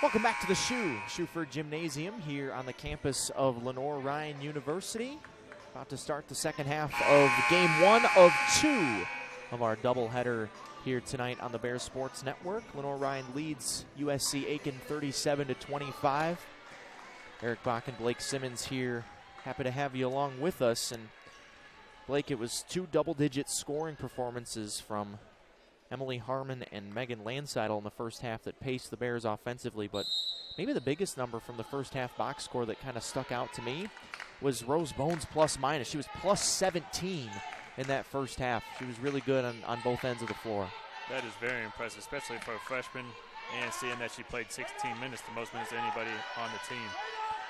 Welcome back to the Schuford Gymnasium here on the campus of Lenoir-Rhyne University. About to start the second half of game 1 of 2 of our doubleheader here tonight on the Bears Sports Network. Lenoir-Rhyne leads USC Aiken 37-25. Eric Bach and Blake Simmons here. Happy to have you along with us. And Blake, it was 2 double-digit scoring performances from Emily Harmon and Megan Landseidel in the first half that paced the Bears offensively, but maybe the biggest number from the first half box score that kind of stuck out to me was Rose Bones plus minus. She was plus 17 in that first half. She was really good on both ends of the floor. That is very impressive, especially for a freshman, and seeing that she played 16 minutes, the most minutes of anybody on the team.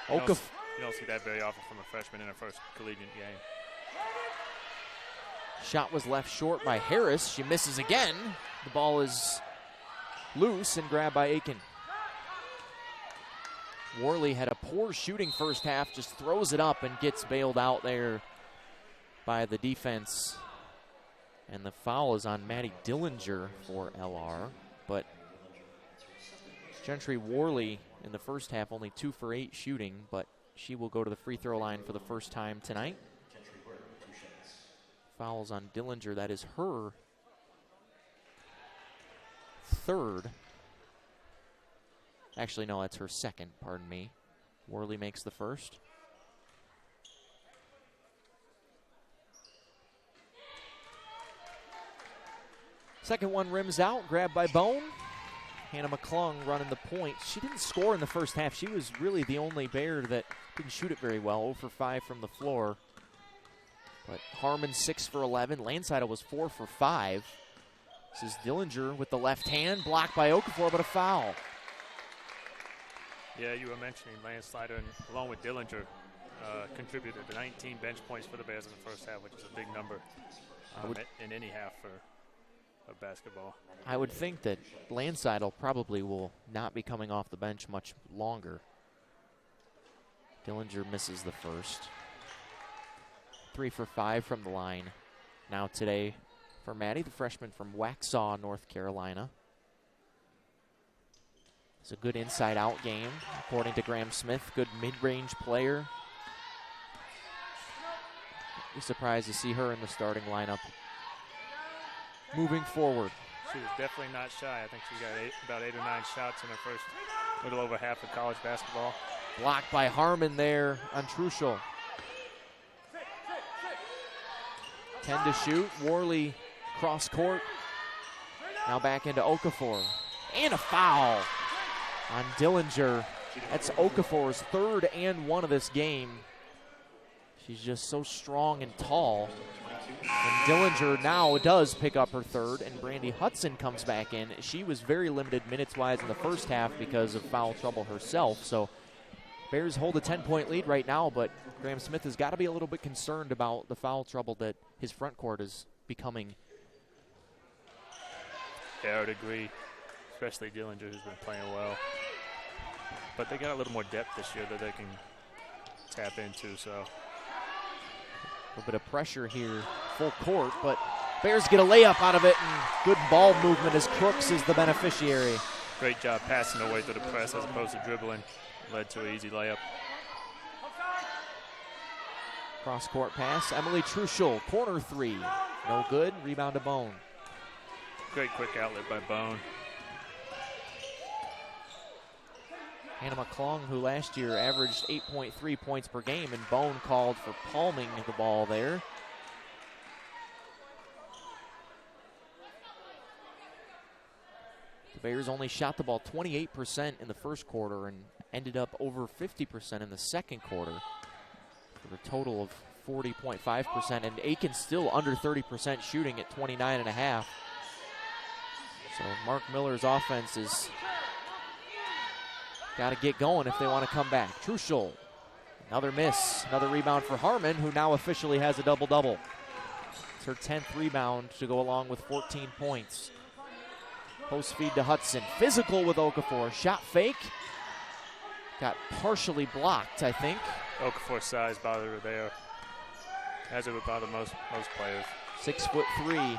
You don't see that very often from a freshman in her first collegiate game. Shot was left short by Harris. She misses again. The ball is loose and grabbed by Aiken. Worley had a poor shooting first half, just throws it up and gets bailed out there by the defense. And the foul is on Maddie Dillinger for LR. But Gentry Worley in the first half only 2 for 8 shooting, but she will go to the free throw line for the first time tonight. Fouls on Dillinger. That is her third. Actually, no, that's her second, pardon me. Worley makes the first. Second one rims out, grabbed by Bone. Hannah McClung running the point. She didn't score in the first half. She was really the only Bear that didn't shoot it very well, 0 for 5 from the floor. But Harmon 6 for 11. Landseidel was 4 for 5. This is Dillinger with the left hand, blocked by Okafor, but a foul. Yeah, you were mentioning Landseidel, and along with Dillinger, contributed to 19 bench points for the Bears in the first half, which is a big number in any half for basketball. I would think that Landseidel probably will not be coming off the bench much longer. Dillinger misses the first. 3 for 5 from the line now today for Maddie, the freshman from Waxhaw, North Carolina. It's a good inside-out game, according to Graham Smith. Good mid-range player. Be surprised to see her in the starting lineup. Moving forward. She was definitely not shy. I think she got about 8 or 9 shots in her first little over half of college basketball. Blocked by Harmon there on Truschel. 10 to shoot. Worley cross court. Now back into Okafor. And a foul on Dillinger. That's Okafor's third and one of this game. She's just so strong and tall. And Dillinger now does pick up her third, and Brandy Hudson comes back in. She was very limited minutes-wise in the first half because of foul trouble herself. So Bears hold a 10-point lead right now, but Graham Smith has got to be a little bit concerned about the foul trouble that his front court is becoming. Yeah, I would agree, especially Dillinger, who's been playing well. But they got a little more depth this year that they can tap into, so. A little bit of pressure here, full court, but Bears get a layup out of it, and good ball movement as Crooks is the beneficiary. Great job passing her way through the press as opposed to dribbling. Led to an easy layup. Cross-court pass. Emily Truschel, corner 3. No good. Rebound to Bone. Great quick outlet by Bone. Hannah McClung, who last year averaged 8.3 points per game, and Bone called for palming the ball there. The Bears only shot the ball 28% in the first quarter and ended up over 50% in the second quarter for a total of 40.5%, and Aiken still under 30% shooting at 29.5%. So Mark Miller's offense is got to get going if they want to come back. Truschel, another miss, another rebound for Harmon, who now officially has a double-double. It's her 10th rebound to go along with 14 points. Post feed to Hudson. Physical with Okafor. Shot fake. Got partially blocked, I think. Okafor's size bothered her there, as it would bother most players. 6'3".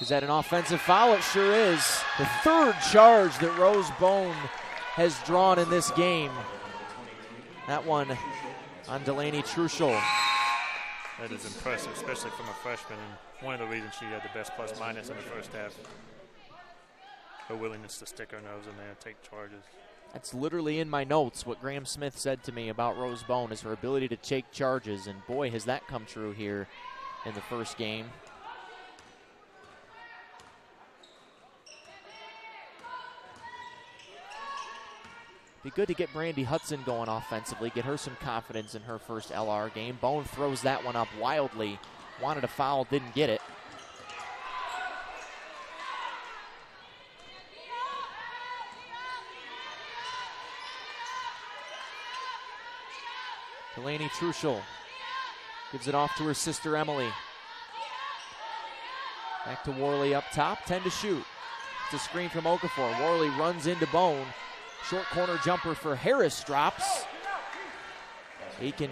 Is that an offensive foul? It sure is. The third charge that Rose Bone has drawn in this game. That one on Delaney Truschel. That is impressive, especially from a freshman, and one of the reasons she had the best plus-minus in the first half. Her willingness to stick her nose in there and take charges. That's literally in my notes. What Graham Smith said to me about Rose Bone is her ability to take charges, and boy, has that come true here in the first game. Be good to get Brandy Hudson going offensively, get her some confidence in her first LR game. Bone throws that one up wildly. Wanted a foul, didn't get it. Delaney Truschel gives it off to her sister Emily. Back to Worley up top, 10 to shoot. It's a screen from Okafor. Worley runs into Bone. Short corner jumper for Harris drops. Aiken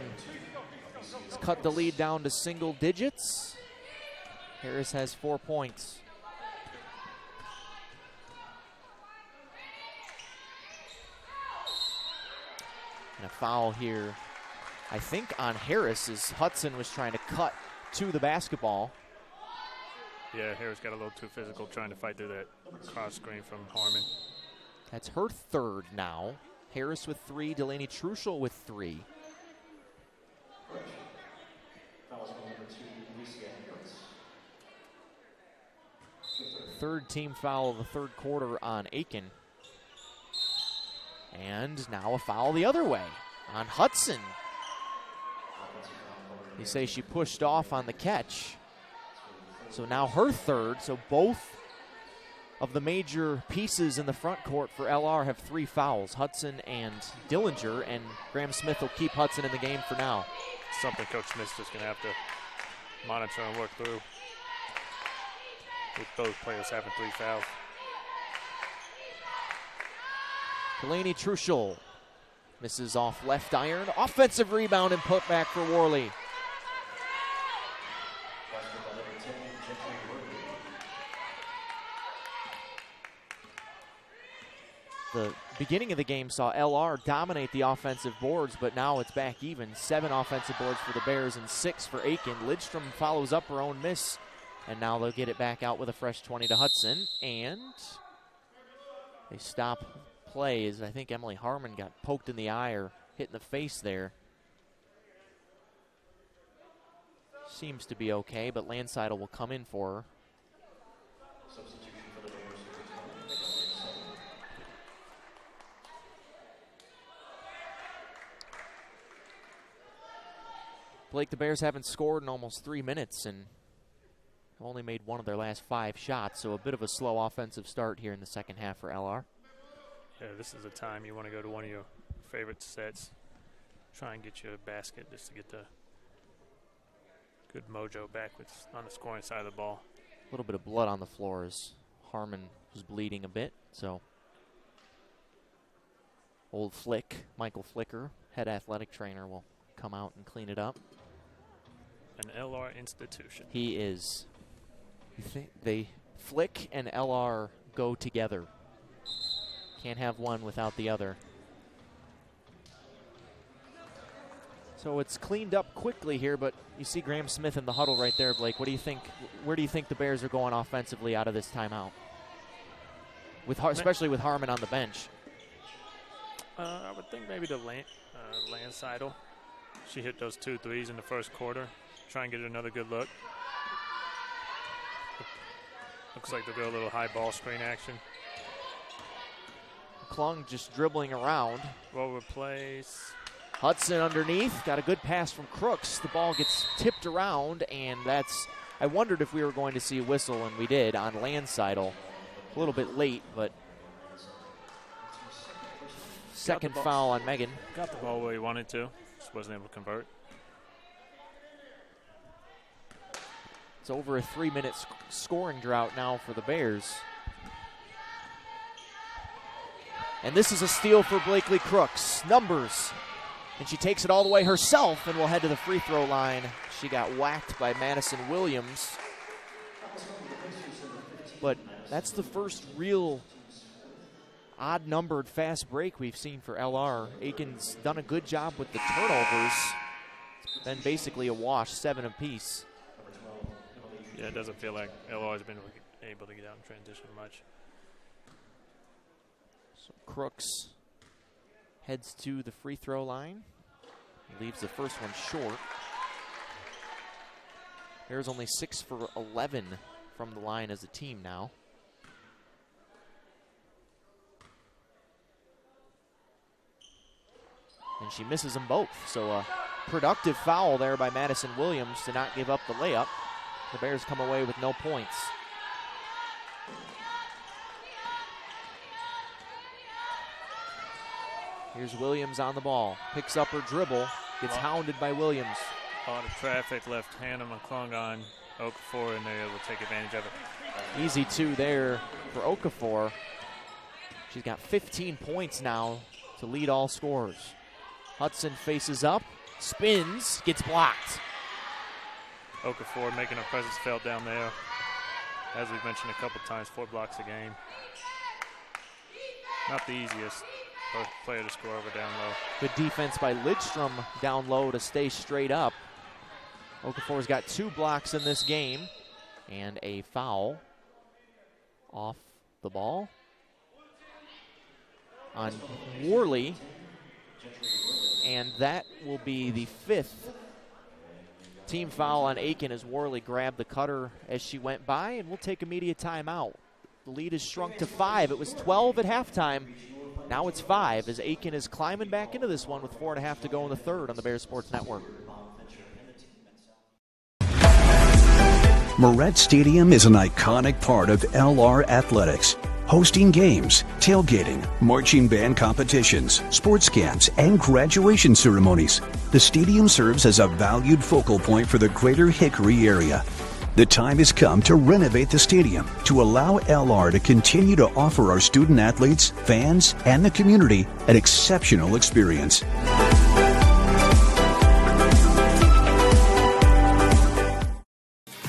has cut the lead down to single digits. Harris has 4 points. And a foul here, I think, on Harris, as Hudson was trying to cut to the basketball. Yeah, Harris got a little too physical trying to fight through that cross screen from Harmon. That's her third now. Harris with 3, Delaney Truschel with 3. Third team foul of the third quarter on Aiken. And now a foul the other way on Hudson. They say she pushed off on the catch. So now her third, so both of the major pieces in the front court for LR have 3 fouls, Hudson and Dillinger, and Graham Smith will keep Hudson in the game for now. Something Coach Smith's just going to have to monitor and work through, with both players having 3 fouls. Delaney Truschel misses off left iron. Offensive rebound and put back for Worley. The beginning of the game saw LR dominate the offensive boards, but now it's back even. 7 offensive boards for the Bears and 6 for Aiken. Lidstrom follows up her own miss, and now they'll get it back out with a fresh 20 to Hudson. And they stop play as I think Emily Harmon got poked in the eye or hit in the face there. Seems to be okay, but Landseidel will come in for her. Blake, the Bears haven't scored in almost 3 minutes and have only made 1 of their last 5 shots, so a bit of a slow offensive start here in the second half for LR. Yeah, this is the time you want to go to one of your favorite sets. Try and get you a basket just to get the good mojo back on the scoring side of the ball. A little bit of blood on the floor as Harmon was bleeding a bit, so old Flick, Michael Flicker, head athletic trainer, will come out and clean it up. An LR institution. He is. You think Flick and LR go together. Can't have one without the other. So it's cleaned up quickly here, but you see Graham Smith in the huddle right there, Blake. What do you think? Where do you think the Bears are going offensively out of this timeout? Especially with Harmon on the bench. I would think maybe the Landseidel. She hit those 2 threes in the first quarter. Try and get another good look. Looks like they'll go a little high ball screen action. Klung just dribbling around. Will replace. Hudson underneath. Got a good pass from Crooks. The ball gets tipped around, and that's. I wondered if we were going to see a whistle, and we did on Landseidel. A little bit late, but second foul on Megan. Got the ball where he wanted to. Just wasn't able to convert. It's over a 3-minute scoring drought now for the Bears. And this is a steal for Blakely Crooks. Numbers. And she takes it all the way herself and will head to the free throw line. She got whacked by Madison Williams. but that's the first real odd-numbered fast break we've seen for LR. Aiken's done a good job with the turnovers. It's been basically a wash, 7 apiece. Yeah, it doesn't feel like LR has been able to get out in transition much. So Crooks heads to the free throw line. Leaves the first one short. Bears only 6 for 11 from the line as a team now. And she misses them both. So a productive foul there by Madison Williams to not give up the layup. The Bears come away with no points. Here's Williams on the ball. Picks up her dribble. Gets hounded by Williams. A lot of traffic left Hannah McClung on Okafor, and they're able to take advantage of it. Easy 2 there for Okafor. She's got 15 points now to lead all scorers. Hudson faces up, spins, gets blocked. Okafor making her presence felt down there. As we've mentioned a couple times, 4 blocks a game. Not the easiest player to score over down low. Good defense by Lidstrom down low to stay straight up. Okafor's got 2 blocks in this game and a foul off the ball on Worley. And that will be the 5th team foul on Aiken as Worley grabbed the cutter as she went by, and we'll take immediate timeout. The lead is shrunk to 5. It was 12 at halftime. Now it's 5 as Aiken is climbing back into this one with 4.5 to go in the third on the Bears Sports Network. Moret Stadium is an iconic part of LR athletics, hosting games, tailgating, marching band competitions, sports camps, and graduation ceremonies. The stadium serves as a valued focal point for the greater Hickory area. The time has come to renovate the stadium to allow LR to continue to offer our student athletes, fans, and the community an exceptional experience.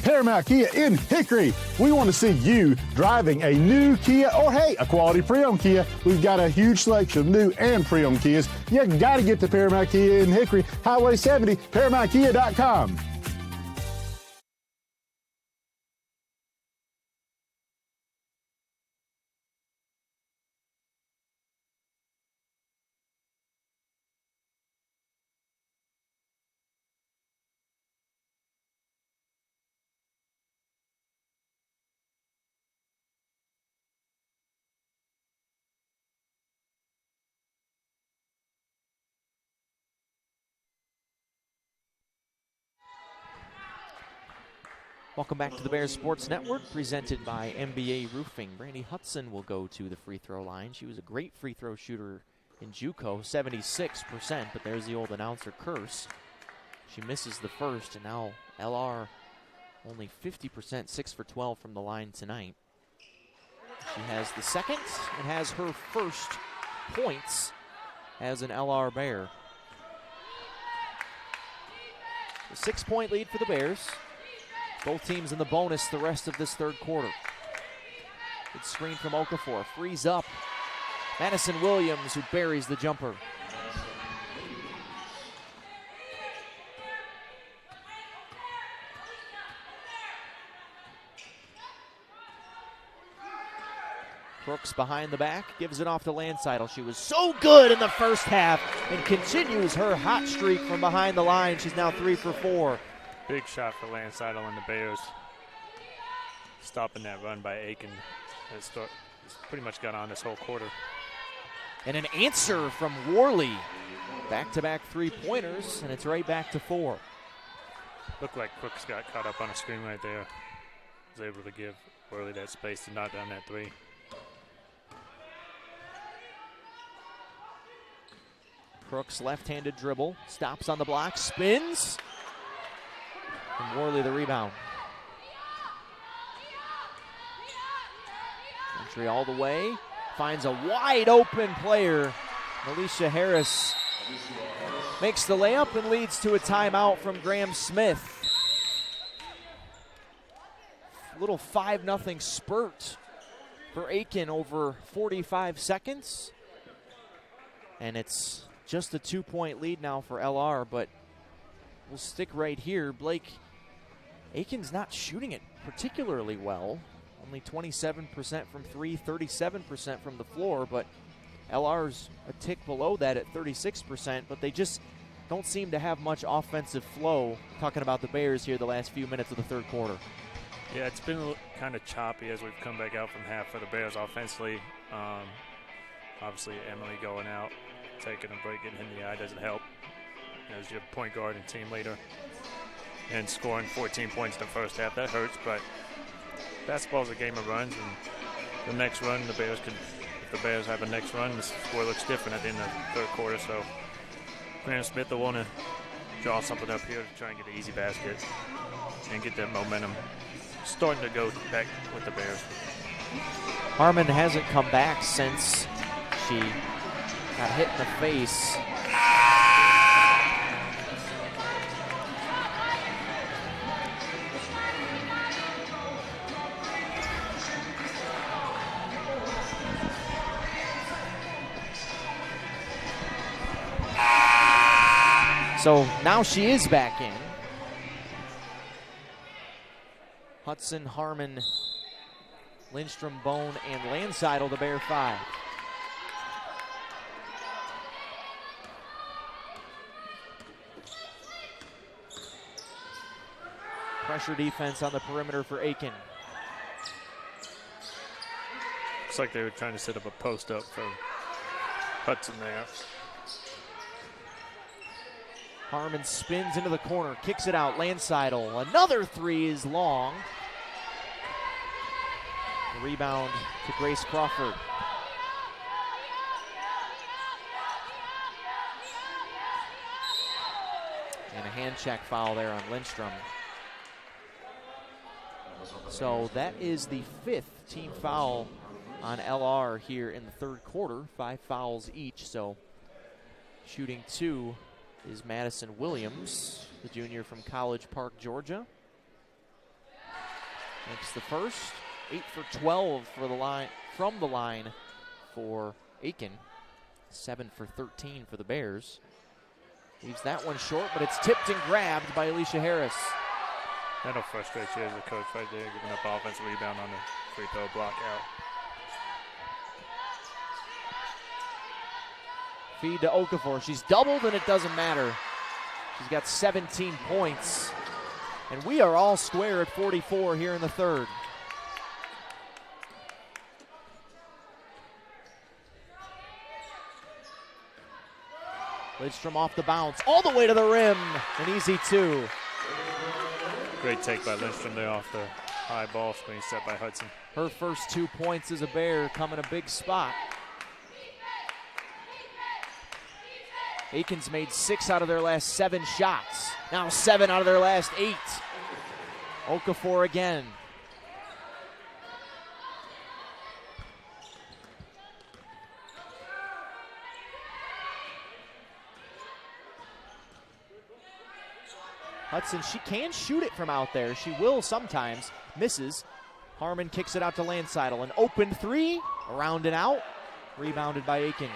Paramount Kia in Hickory. We want to see you driving a new Kia or, hey, a quality pre-owned Kia. We've got a huge selection of new and pre-owned Kias. You got to get to Paramount Kia in Hickory, Highway 70, ParamountKia.com. Welcome back to the Bears Sports Network, presented by MBA Roofing. Brandy Hudson will go to the free throw line. She was a great free throw shooter in JUCO, 76%, but there's the old announcer curse. She misses the first, and now LR only 50%, 6 for 12 from the line tonight. She has the second and has her first points as an LR Bear. A 6-point lead for the Bears. Both teams in the bonus the rest of this third quarter. Good screen from Okafor. Frees up. Madison Williams, who buries the jumper. Crooks behind the back, gives it off to Landseidel. She was so good in the first half and continues her hot streak from behind the line. She's now 3 for 4. Big shot for Landseidel and the Bears. Stopping that run by Aiken. It's pretty much got on this whole quarter. And an answer from Worley. Back-to-back three-pointers, and it's right back to 4. Looked like Crooks got caught up on a screen right there. Was able to give Worley that space to knock down that 3. Crooks left-handed dribble, stops on the block, spins. And Worley the rebound. Entry all the way. Finds a wide open player. Alicia Harris makes the layup and leads to a timeout from Graham Smith. little 5-0 spurt for Aiken over 45 seconds. And it's just a 2-point lead now for LR, but we'll stick right here. Blake, Aiken's not shooting it particularly well. Only 27% from three, 37% from the floor, but LR's a tick below that at 36%, but they just don't seem to have much offensive flow. Talking about the Bears here the last few minutes of the third quarter. Yeah, it's been kind of choppy as we've come back out from half for the Bears offensively. Obviously, Emily going out, taking a break, getting in the eye doesn't help. As your point guard and team leader, and scoring 14 points in the first half, that hurts. But basketball's a game of runs, and the next run, the Bears can. If the Bears have a next run, the score looks different at the end of the third quarter. So, Graham Smith will want to draw something up here to try and get an easy basket and get that momentum starting to go back with the Bears. Harmon hasn't come back since she got hit in the face. So now she is back in. Hudson, Harmon, Lindstrom, Bone, and Landseidel, the Bear 5. Pressure defense on the perimeter for Aiken. Looks like they were trying to set up a post up for Hudson there. Harmon spins into the corner, kicks it out. Landseidel, another three is long. The rebound to Grace Crawford. And a hand check foul there on Lindstrom. So that is the 5th team foul on LR here in the third quarter. 5 fouls each, so shooting 2 is Madison Williams, the junior from College Park, Georgia. Makes the first. 8 for 12 for the line, from the line for Aiken. 7 for 13 for the Bears. Leaves that one short, but it's tipped and grabbed by Alicia Harris. That'll frustrate you as a coach right there, giving up offensive rebound on the free throw block out. Feed to Okafor. She's doubled and it doesn't matter. She's got 17 points. And we are all square at 44 here in the third. Lidstrom off the bounce, all the way to the rim. An easy 2. Great take by Lindstrom there off the high ball screen set by Hudson. Her first 2 points as a Bear come in a big spot. Aiken's made 6 out of their last 7 shots. Now 7 out of their last 8. Okafor again. Hudson, she can shoot it from out there. She will sometimes. Misses. Harmon kicks it out to Landseidel. An open 3. Around and out. Rebounded by Aiken.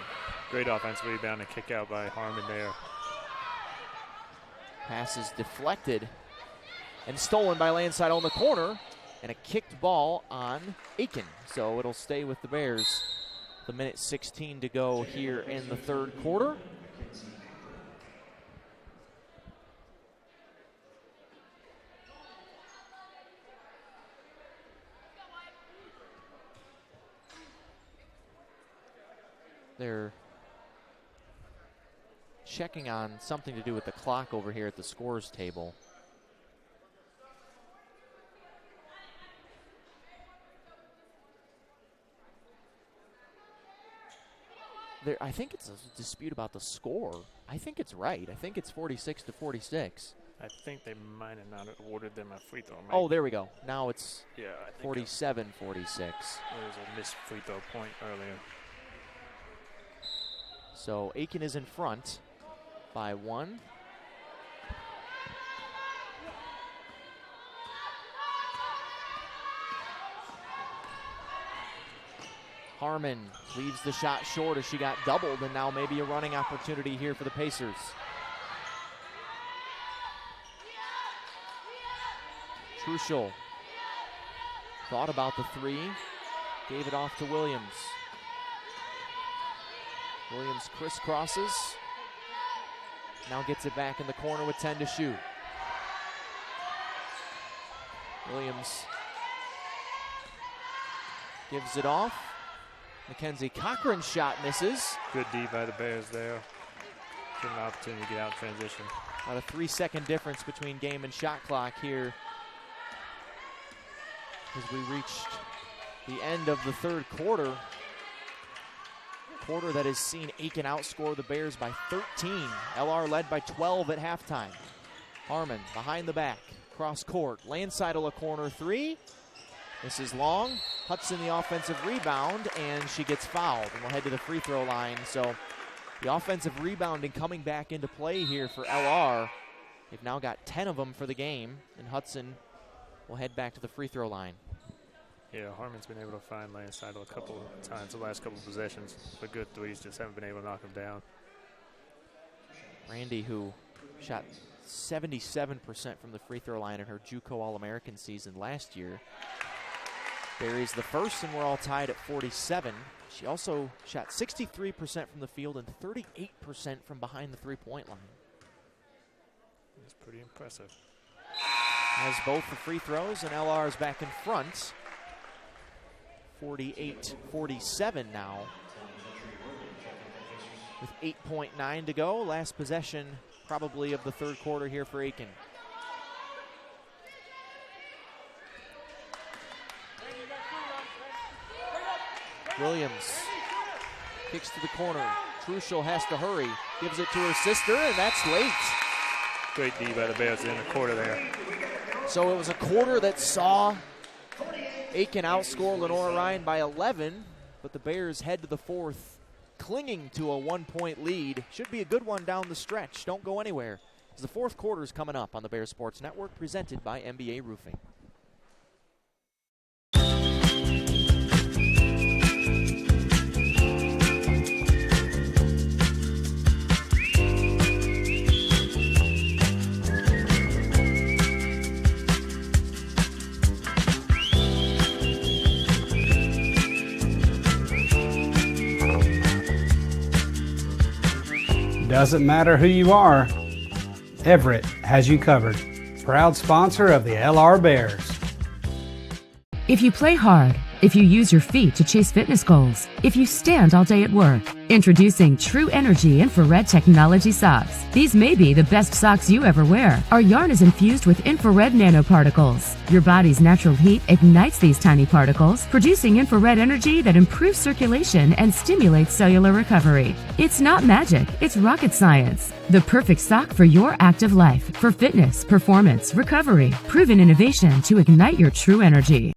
Great offensive rebound and kick out by Harmon there. Pass is deflected and stolen by Landseidel in the corner. And a kicked ball on Aiken. So it'll stay with the Bears. The minute 16 to go here in the third quarter. They're checking on something to do with the clock over here at the scores table. I think it's a dispute about the score. I think it's right. I think it's 46-46. I think they might have not awarded them a free throw. Oh, there we go. Now it's 47-46. There was a missed free throw point earlier. So Aiken is in front by 1. Harmon leaves the shot short as she got doubled, and now maybe a running opportunity here for the Pacers. Truschel thought about the three, gave it off to Williams. Williams crisscrosses, now gets it back in the corner with 10 to shoot. Williams gives it off. Mackenzie Cochran's shot misses. Good D by the Bears there. Give an opportunity to get out in transition. About a 3-second difference between game and shot clock here as we reached the end of the third quarter. Quarter that has seen Aiken outscore the Bears by 13. LR led by 12 at halftime. Harmon behind the back, cross court, Landseidel a corner three. This is long. Hudson the offensive rebound, and she gets fouled, and we'll head to the free throw line. So the offensive rebounding coming back into play here for LR. They've now got 10 of them for the game, and Hudson will head back to the free throw line. Yeah, Harmon's been able to find Landseidel a couple of times the last couple of possessions for good threes, just haven't been able to knock them down. Randy, who shot 77% from the free throw line in her JUCO All-American season last year, buries the first, and we're all tied at 47. She also shot 63% from the field and 38% from behind the three-point line. That's pretty impressive. Has both the free throws, and LR is back in front. 48-47 now. With 8.9 to go. Last possession probably of the third quarter here for Aiken. Williams kicks to the corner. Truschel has to hurry. Gives it to her sister, and that's late. Great D by the Bears in the quarter there. So it was a quarter that saw Aiken outscore Lenoir-Rhyne by 11, but the Bears head to the fourth, clinging to a 1-point lead. Should be a good one down the stretch. Don't go anywhere, as the fourth quarter is coming up on the Bears Sports Network, presented by NBA Roofing. Doesn't matter who you are, Everett has you covered. Proud sponsor of the LR Bears. If you play hard, if you use your feet to chase fitness goals, if you stand all day at work, introducing True Energy Infrared Technology Socks. These may be the best socks you ever wear. Our yarn is infused with infrared nanoparticles. Your body's natural heat ignites these tiny particles, producing infrared energy that improves circulation and stimulates cellular recovery. It's not magic, it's rocket science. The perfect sock for your active life, for fitness, performance, recovery. Proven innovation to ignite your true energy.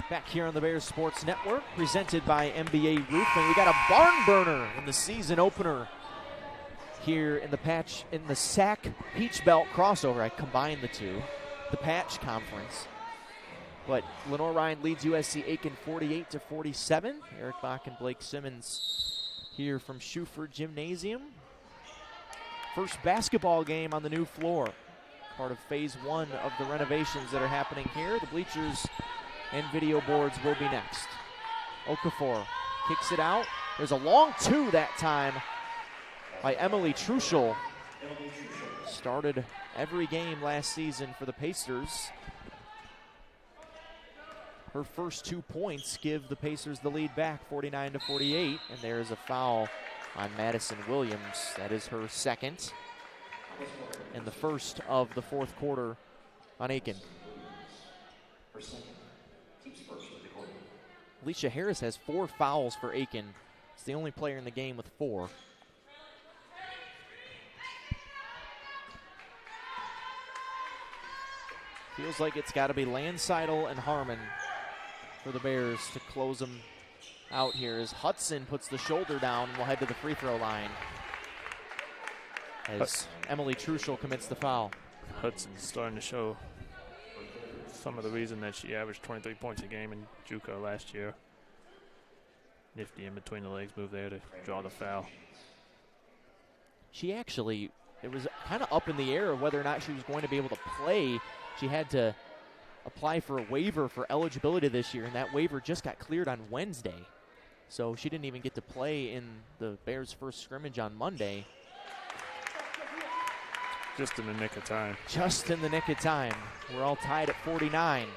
Back here on the Bears Sports Network, presented by NBA Roofing. We got a barn burner in the season opener here in the SAC Peach Belt crossover. I combined the two, the Patch Conference. But Lenoir-Rhyne leads USC Aiken 48-47. Eric Bach and Blake Simmons here from Schuford Gymnasium. First basketball game on the new floor, part of phase one of the renovations that are happening here. The bleachers and video boards will be next. Okafor kicks it out. There's a long two that time by Emily Truschel. Started every game last season for the Pacers. Her first 2 points give the Pacers the lead back, 49-48. And there is a foul on Madison Williams. That is her second, and the first of the fourth quarter on Aiken. Alicia Harris has 4 fouls for Aiken. It's the only player in the game with 4. Feels like it's got to be Landseidel and Harmon for the Bears to close them out here, as Hudson puts the shoulder down and will head to the free throw line as Emily Truschel commits the foul. Hudson's starting to show some of the reason that she averaged 23 points a game in JUCO last year. Nifty in between the legs move there to draw the foul. She actually, it was kind of up in the air of whether or not she was going to be able to play. She had to apply for a waiver for eligibility this year, and that waiver just got cleared on Wednesday. So she didn't even get to play in the Bears' first scrimmage on Monday. Just in the nick of time. Just in the nick of time. We're all tied at 49.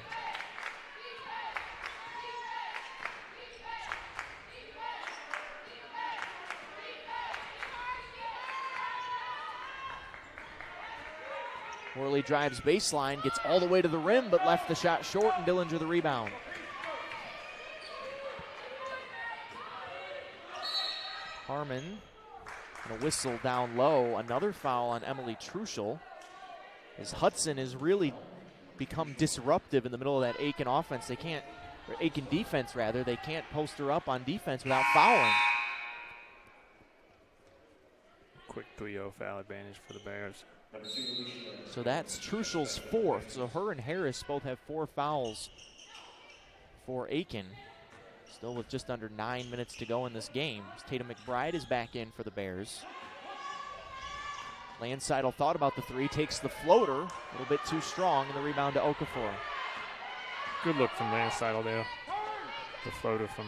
Worley drives baseline, gets all the way to the rim, but left the shot short, and Dillinger the rebound. Harmon, and a whistle down low. Another foul on Emily Truschel, as Hudson has really become disruptive in the middle of that Aiken offense. They can't, or Aiken defense rather, they can't post her up on defense without fouling. Quick 3-0 foul advantage for the Bears. So that's Truschel's fourth. So her and Harris both have 4 fouls for Aiken. Still with just under 9 minutes to go in this game. Tatum McBride is back in for the Bears. Landseidel thought about the 3, takes the floater, a little bit too strong, and the rebound to Okafor. Good look from Landseidel there. The floater from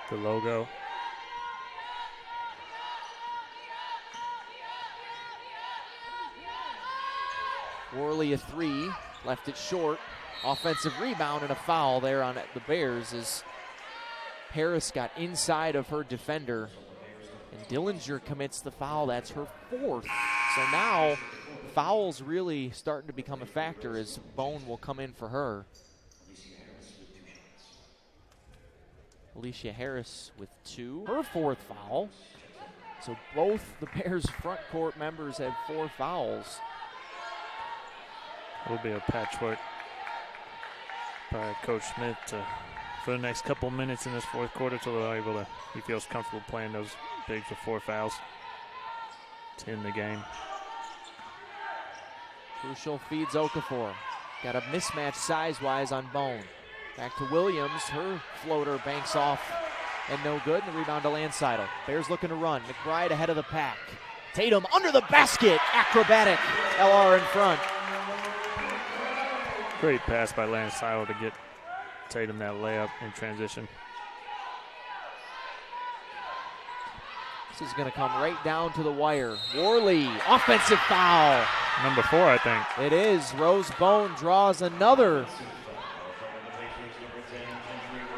the logo. Worley a 3, left it short. Offensive rebound and a foul there on the Bears as Harris got inside of her defender. And Dillinger commits the foul. That's her 4th. So now fouls really starting to become a factor as Bone will come in for her. Alicia Harris with 2. Her 4th foul. So both the Bears front court members have 4 fouls. Will be a patchwork by Coach Smith for the next couple minutes in this fourth quarter till they're able to, he feels comfortable playing those bigs with 4 fouls to end the game. Truschel feeds Okafor. Got a mismatch size-wise on Bone. Back to Williams. Her floater banks off and no good. And the rebound to Landseidel. Bears looking to run. McBride ahead of the pack. Tatum under the basket. Acrobatic. LR in front. Great pass by Landseidel to get Tatum that layup in transition. This is going to come right down to the wire. Worley, offensive foul. Number 4, I think. It is. Rose Bone draws another.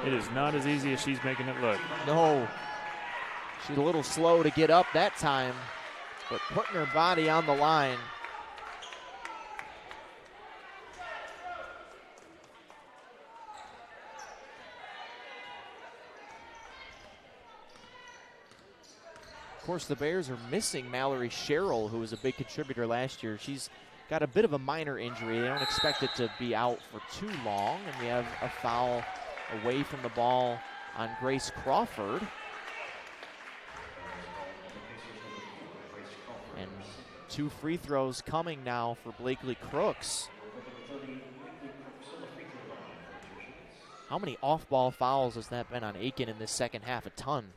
It is not as easy as she's making it look. No. She's a little slow to get up that time, but putting her body on the line. Of course, the Bears are missing Mallory Sherrill, who was a big contributor last year. She's got a bit of a minor injury. They don't expect it to be out for too long. And we have a foul away from the ball on Grace Crawford. And 2 free throws coming now for Blakely Crooks. How many off-ball fouls has that been on Aiken in this second half? A ton.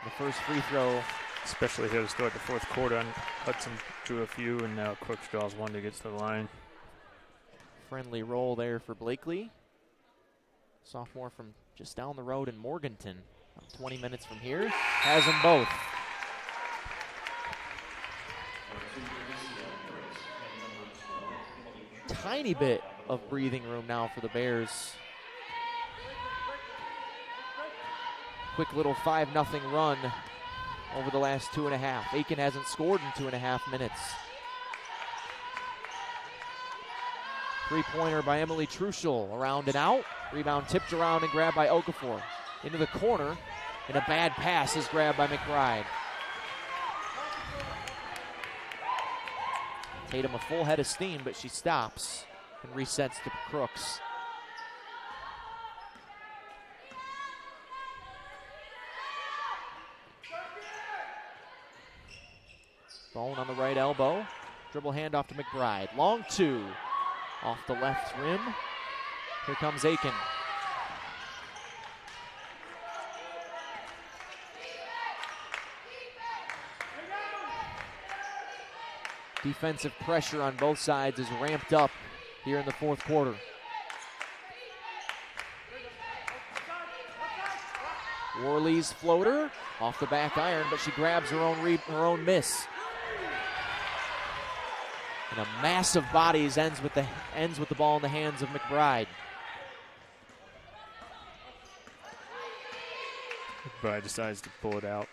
The first free throw. Especially here to start the fourth quarter. And Hudson drew a few, and now Crooks draws one to get to the line. Friendly roll there for Blakely. Sophomore from just down the road in Morganton. About 20 minutes from here. Has them both. Tiny bit of breathing room now for the Bears. Quick little 5-0 run over the last 2.5. Aiken hasn't scored in 2.5 minutes. Three-pointer by Emily Truschel. Around and out. Rebound tipped around and grabbed by Okafor. Into the corner. And a bad pass is grabbed by McBride. Tatum a full head of steam, but she stops and resets to Crooks. Bone on the right elbow. Dribble handoff to McBride. Long two. Off the left rim. Here comes Aiken. Defensive pressure on both sides is ramped up here in the fourth quarter. Worley's floater off the back iron, but she grabs her own miss. And a mass of bodies ends with the ball in the hands of McBride. McBride decides to pull it out.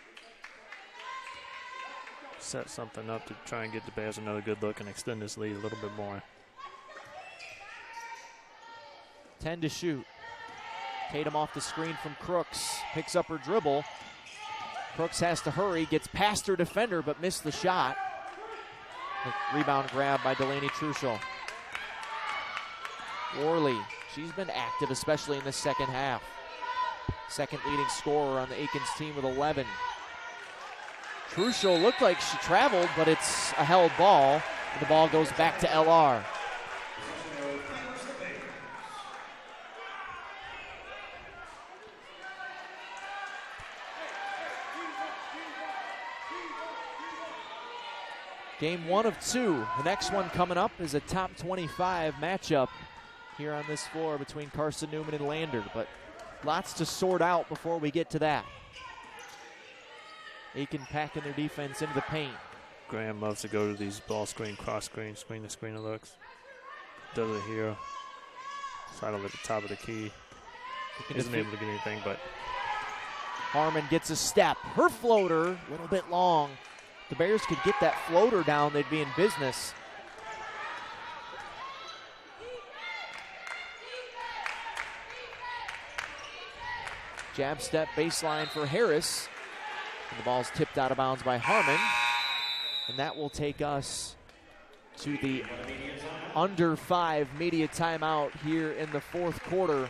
Set something up to try and get the Bears another good look and extend this lead a little bit more. 10 to shoot. Tatum off the screen from Crooks. Picks up her dribble. Crooks has to hurry. Gets past her defender but missed the shot. The rebound grab by Delaney Truschel. Worley, she's been active, especially in the second half. Second leading scorer on the Aiken's team with 11. Truschel looked like she traveled, but it's a held ball. And the ball goes back to LR. Game 1 of 2. The next one coming up is a top 25 matchup here on this floor between Carson Newman and Lander, but lots to sort out before we get to that. Aiken packing their defense into the paint. Graham loves to go to these ball screen, cross screen, screen to screen looks. Does it here. Sidle at the top of the key. Isn't able to get anything, but Harmon gets a step. Her floater, a little bit long. The Bears could get that floater down, they'd be in business. Jab step baseline for Harris. And the ball's tipped out of bounds by Harmon. And that will take us to the under 5 media timeout here in the fourth quarter.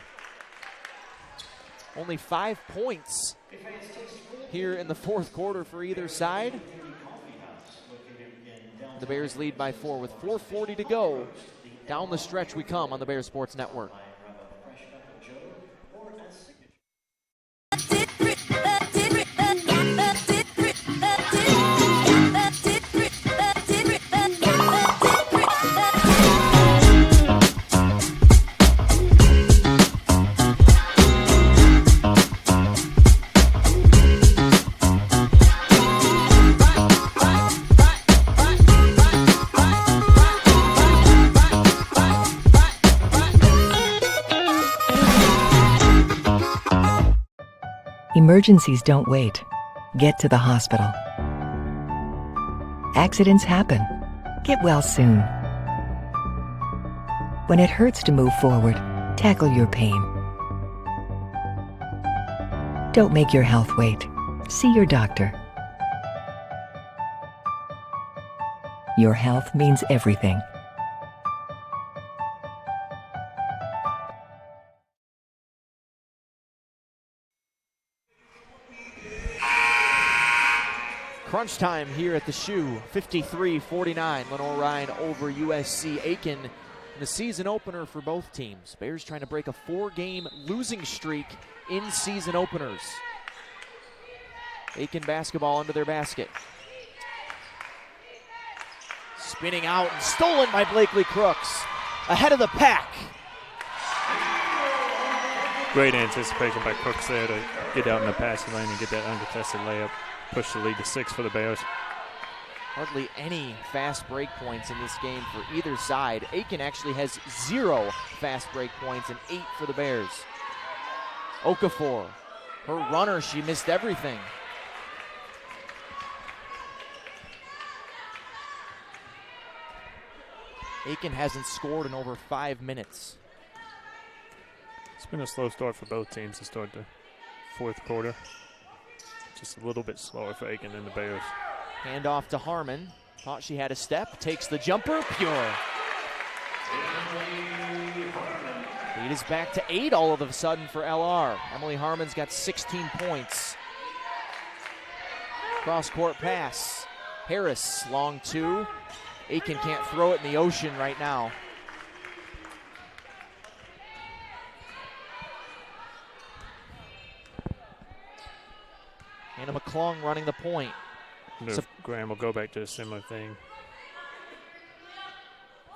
Only 5 points here in the fourth quarter for either side. The Bears lead by 4 with 4:40 to go. Down the stretch we come on the Bears Sports Network. Emergencies don't wait. Get to the hospital. Accidents happen. Get well soon. When it hurts to move forward, tackle your pain. Don't make your health wait. See your doctor. Your health means everything. Crunch time here at the Shoe. 53-49. Lenoir-Rhyne over USC Aiken in the season opener for both teams. Bears trying to break a 4-game losing streak in season openers. Aiken basketball under their basket. Spinning out and stolen by Blakely Crooks. Ahead of the pack. Great anticipation by Crooks there to get out in the passing lane and get that uncontested layup. Push the lead to 6 for the Bears. Hardly any fast break points in this game for either side. Aiken actually has 0 fast break points and 8 for the Bears. Okafor, her runner, she missed everything. Aiken hasn't scored in over 5 minutes. It's been a slow start for both teams to start the fourth quarter. Just a little bit slower for Aiken than the Bears. Hand off to Harmon. Thought she had a step. Takes the jumper. Pure. Lead is back to 8 all of a sudden for LR. Emily Harmon's got 16 points. Cross-court pass. Harris, long 2. Aiken can't throw it in the ocean right now. Hannah McClung running the point. So Graham will go back to a similar thing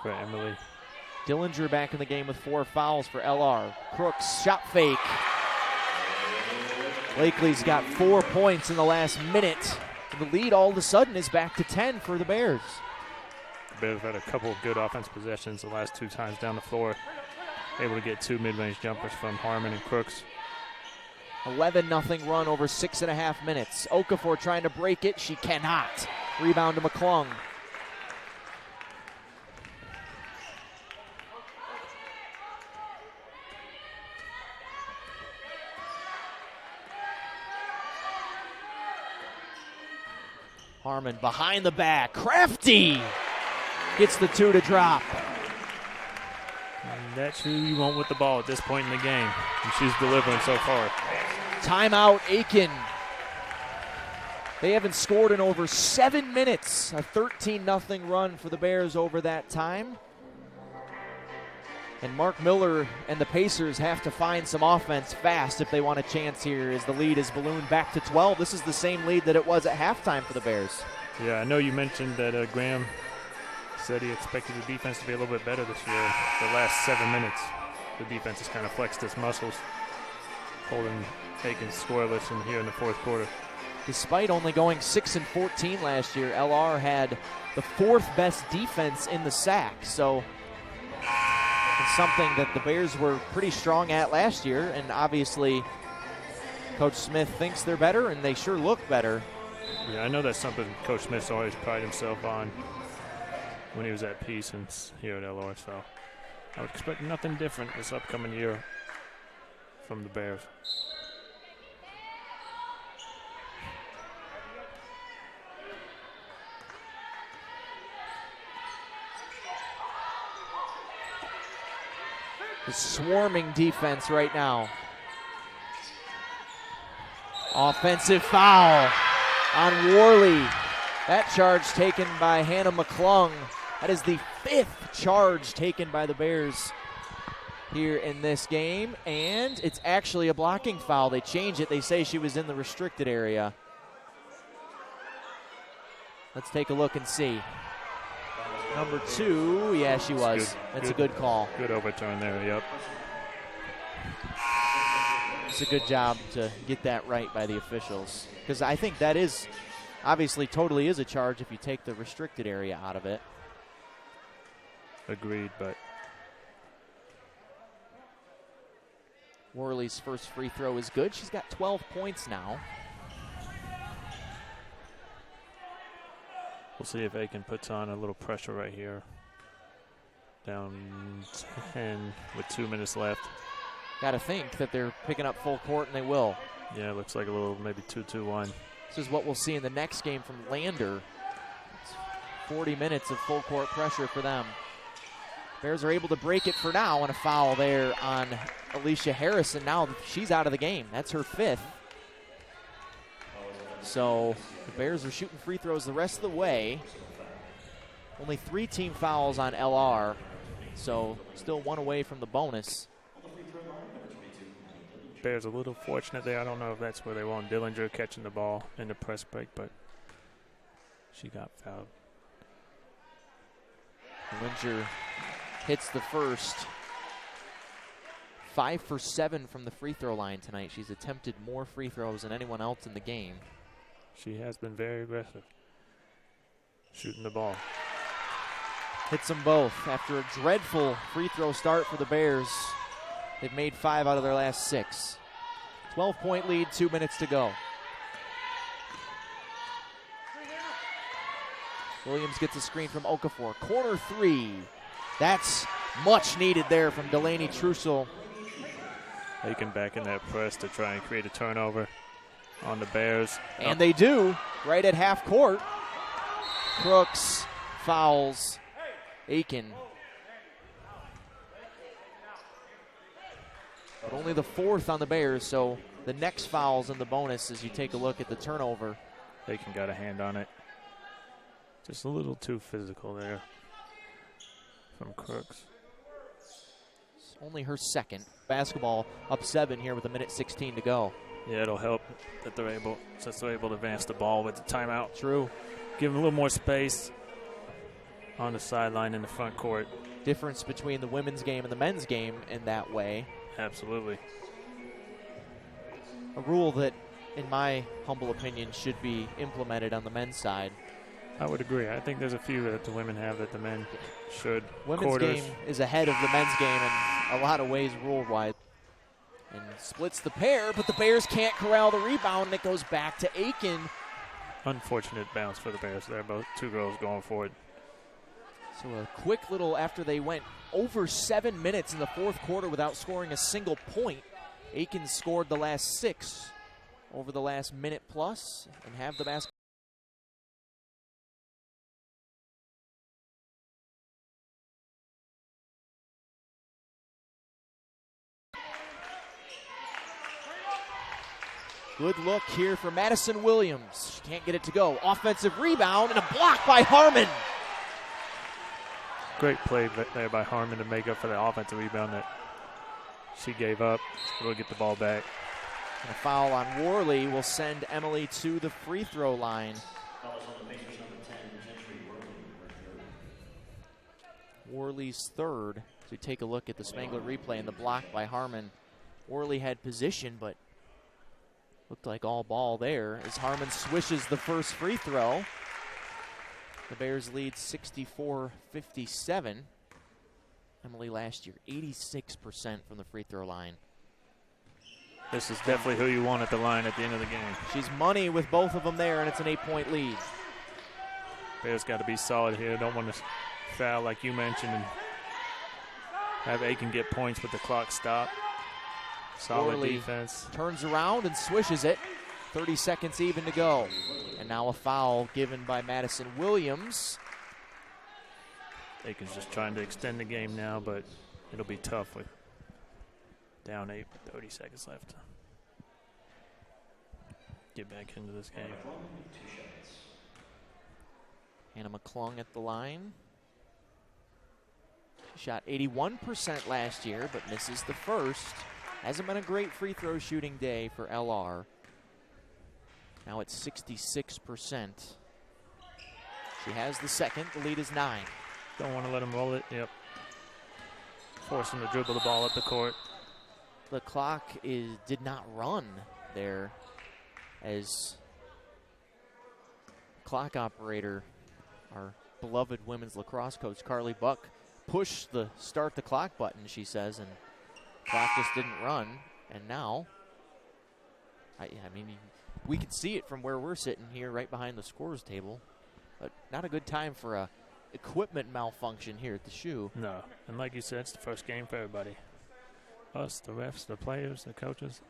for Emily. Dillinger back in the game with 4 fouls for LR. Crooks, shot fake. Blakely's got 4 points in the last minute. The lead all of a sudden is back to 10 for the Bears. The Bears have had a couple of good offense possessions the last 2 times down the floor. Able to get 2 mid-range jumpers from Harmon and Crooks. 11-0 run over 6.5 minutes. Okafor trying to break it. She cannot. Rebound to McClung. Harmon behind the back. Crafty gets the 2 to drop. And that's who you want with the ball at this point in the game. And she's delivering so far. Timeout, Aiken. They haven't scored in over 7 minutes. A 13-0 run for the Bears over that time. And Mark Miller and the Pacers have to find some offense fast if they want a chance here as the lead is ballooned back to 12. This is the same lead that it was at halftime for the Bears. Yeah, I know you mentioned that Graham said he expected the defense to be a little bit better this year. The last 7 minutes, the defense has kind of flexed its muscles, holding Aiken scoreless in here in the fourth quarter. Despite only going 6-14 last year, LR had the 4th best defense in the SAC. So it's something that the Bears were pretty strong at last year, and obviously Coach Smith thinks they're better, and they sure look better. Yeah, I know that's something Coach Smith's always prided himself on when he was at Peace and here at LR, so I would expect nothing different this upcoming year from the Bears. The swarming defense right now. Offensive foul on Worley. That charge taken by Hannah McClung. That is the 5th charge taken by the Bears here in this game. And it's actually a blocking foul. They change it. They say she was in the restricted area. Let's take a look and see. Number 2, yeah, she was. That's a good call. Good overturn there, yep. It's a good job to get that right by the officials, because I think that is obviously totally is a charge if you take the restricted area out of it. Agreed, but Worley's first free throw is good. She's got 12 points now. We'll see if Aiken puts on a little pressure right here. Down 10 with 2 minutes left. Got to think that they're picking up full court, and they will. Yeah, it looks like a little maybe 2-2-1. This is what we'll see in the next game from Lander. It's 40 minutes of full court pressure for them. Bears are able to break it for now, and a foul there on Alicia Harrison. Now she's out of the game. That's her 5th. So the Bears are shooting free throws the rest of the way. Only 3 team fouls on LR, so still 1 away from the bonus. Bears a little fortunate there. I don't know if that's where they want Dillinger catching the ball in the press break, but she got fouled. Dillinger hits the first. 5 for 7 from the free throw line tonight. She's attempted more free throws than anyone else in the game. She has been very aggressive shooting the ball. Hits them both. After a dreadful free throw start for the Bears, they've made 5 out of their last 6. 12-point lead, 2 minutes to go. Williams gets a screen from Okafor. Corner 3. That's much needed there from Delaney Trussell. Aiken back in that press to try and create a turnover on the Bears. And they do, right at half court. Crooks fouls Aiken. But only the 4th on the Bears, so the next foul's in the bonus as you take a look at the turnover. Aiken got a hand on it. Just a little too physical there from Crooks. It's only her second. Basketball up 7 here with 1:16 to go. Yeah, it'll help that they're able to advance the ball with the timeout. True. Give them a little more space on the sideline in the front court. Difference between the women's game and the men's game in that way. Absolutely. A rule that, in my humble opinion, should be implemented on the men's side. I would agree. I think there's a few that the women have that the men should. Women's game is ahead of the men's game in a lot of ways rule-wise. And splits the pair, but the Bears can't corral the rebound, and it goes back to Aiken. Unfortunate bounce for the Bears there. Both two girls going for it. So a quick little, after they went over 7 minutes in the fourth quarter without scoring a single point, Aiken scored the last 6 over the last minute plus and have the basketball. Good look here for Madison Williams. She can't get it to go. Offensive rebound and a block by Harmon. Great play there by Harmon to make up for the offensive rebound that she gave up. We'll get the ball back. And a foul on Worley will send Emily to the free throw line. Worley's third. So take a look at the Spangler replay and the block by Harmon. Worley had position, but looked like all ball there as Harmon swishes the first free throw. The Bears lead 64-57. Emily last year, 86% from the free throw line. This is definitely who you want at the line at the end of the game. She's money with both of them there, and it's an 8-point lead. Bears got to be solid here. Don't want to foul like you mentioned and have Aiken get points with the clock stopped. Solid Worley defense. Turns around and swishes it. 30 seconds even to go. And now a foul given by Madison Williams. Aiken's just trying to extend the game now, but it'll be tough with down 8, 30 seconds left. Get back into this game. Hannah McClung at the line. She shot 81% last year, but misses the first. Hasn't been a great free throw shooting day for LR. Now it's 66%. She has the second. The lead is 9. Don't want to let him roll it. Yep. Force him to dribble the ball up the court. The clock did not run there as clock operator, our beloved women's lacrosse coach, Carly Buck, pushed the start the clock button, she says, and clock just didn't run. And now, I mean, we can see it from where we're sitting here right behind the scorer's table, but not a good time for a equipment malfunction here at the shoe. No, and like you said, it's the first game for everybody. Us, the refs, the players, the coaches.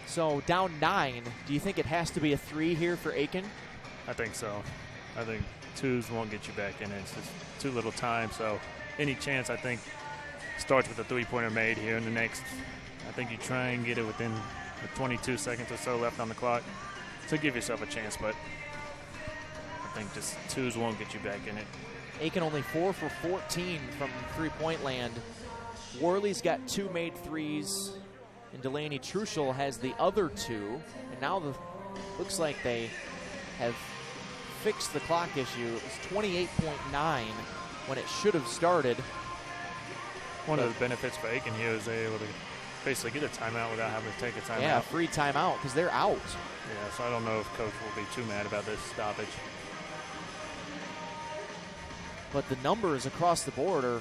So down 9, do you think it has to be a 3 here for Aiken? I think so. I think 2s won't get you back in it. It's just too little time, so any chance, I think, starts with a three-pointer made here in the next. I think you try and get it within the 22 seconds or so left on the clock to give yourself a chance, but I think just 2s won't get you back in it. Aiken only 4 for 14 from three-point land. Worley's got 2 made threes, and Delaney Truschel has the other 2. And now looks like they have fixed the clock issue. It was 28.9 when it should have started. One of the benefits for Aiken here is they're able to basically get a timeout without having to take a timeout. Yeah, free timeout because they're out. Yeah, so I don't know if coach will be too mad about this stoppage. But the numbers across the board are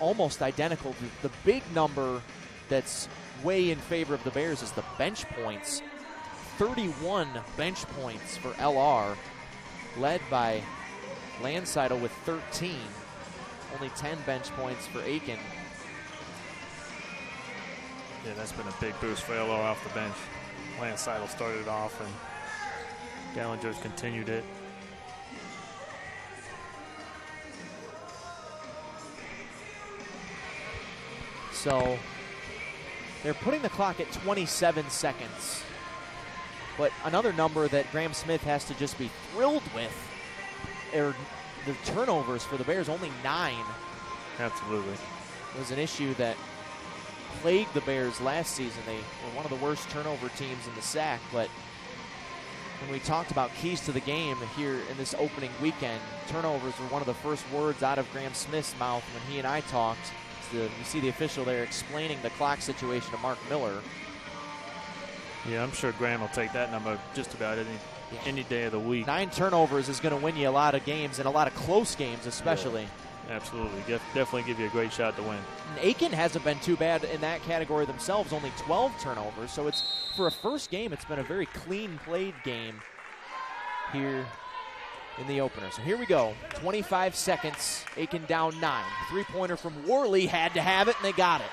almost identical. The big number that's way in favor of the Bears is the bench points. 31 bench points for LR, led by Landseidel with 13. Only 10 bench points for Aiken. Yeah, that's been a big boost for LR off the bench. Landseidel started it off, and Gallinger's continued it. So they're putting the clock at 27 seconds. But another number that Graham Smith has to just be thrilled with are the turnovers for the Bears, only 9. Absolutely. It was an issue that plagued the Bears last season. They were one of the worst turnover teams in the SAC, but when we talked about keys to the game here in this opening weekend, turnovers were one of the first words out of Graham Smith's mouth when he and I talked. You see the official there explaining the clock situation to Mark Miller. Yeah, I'm sure Graham will take that number just about any day of the week. 9 turnovers is going to win you a lot of games, and a lot of close games especially. Yeah, absolutely. Definitely give you a great shot to win. And Aiken hasn't been too bad in that category themselves, only 12 turnovers. So it's, for a first game, it's been a very clean played game here in the opener. So here we go, 25 seconds, Aiken down 9. Three-pointer from Worley, had to have it, and they got it.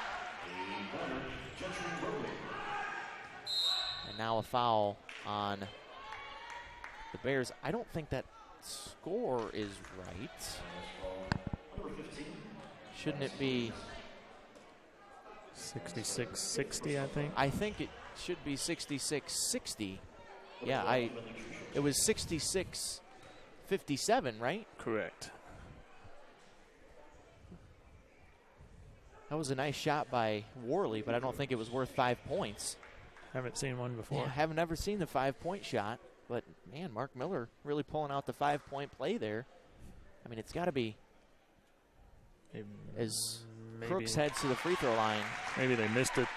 And now a foul on the Bears. I don't think that score is right. Shouldn't it be 66-60, I think? I think it should be 66-60. Yeah, it was 66-57, right? Correct. That was a nice shot by Worley, but I don't think it was worth 5 points. Haven't seen one before. Yeah, haven't ever seen the 5-point shot, but man, Mark Miller really pulling out the 5-point play there. I mean, it's got to be as Crooks heads to the free throw line. Maybe they missed a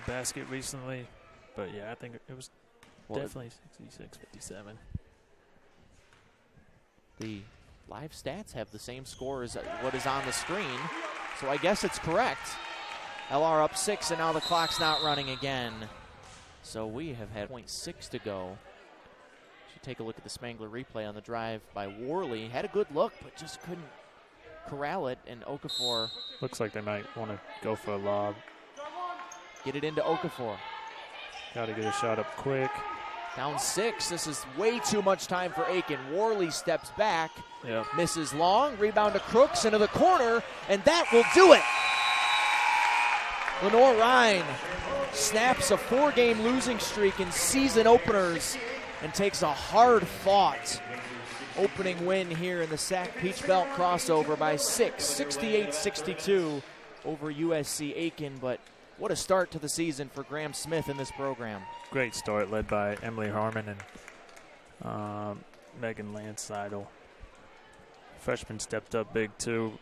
basket recently, but yeah, I think it was definitely 66-57. The live stats have the same score as what is on the screen, so I guess it's correct. LR up 6, and now the clock's not running again. So we have had 0.6 to go. Should take a look at the Spangler replay on the drive by Worley. Had a good look, but just couldn't corral it, and Okafor. Looks like they might want to go for a lob. Get it into Okafor. Got to get a shot up quick. Down 6. This is way too much time for Aiken. Worley steps back, misses long, rebound to Crooks into the corner, and that will do it. Lenoir-Rhyne snaps a 4-game losing streak in season openers and takes a hard-fought opening win here in the SAC Peach Belt crossover by 6, 68-62 over USC Aiken. But what a start to the season for Graham Smith in this program. Great start, led by Emily Harmon and Megan Landseidel. Freshman stepped up big too.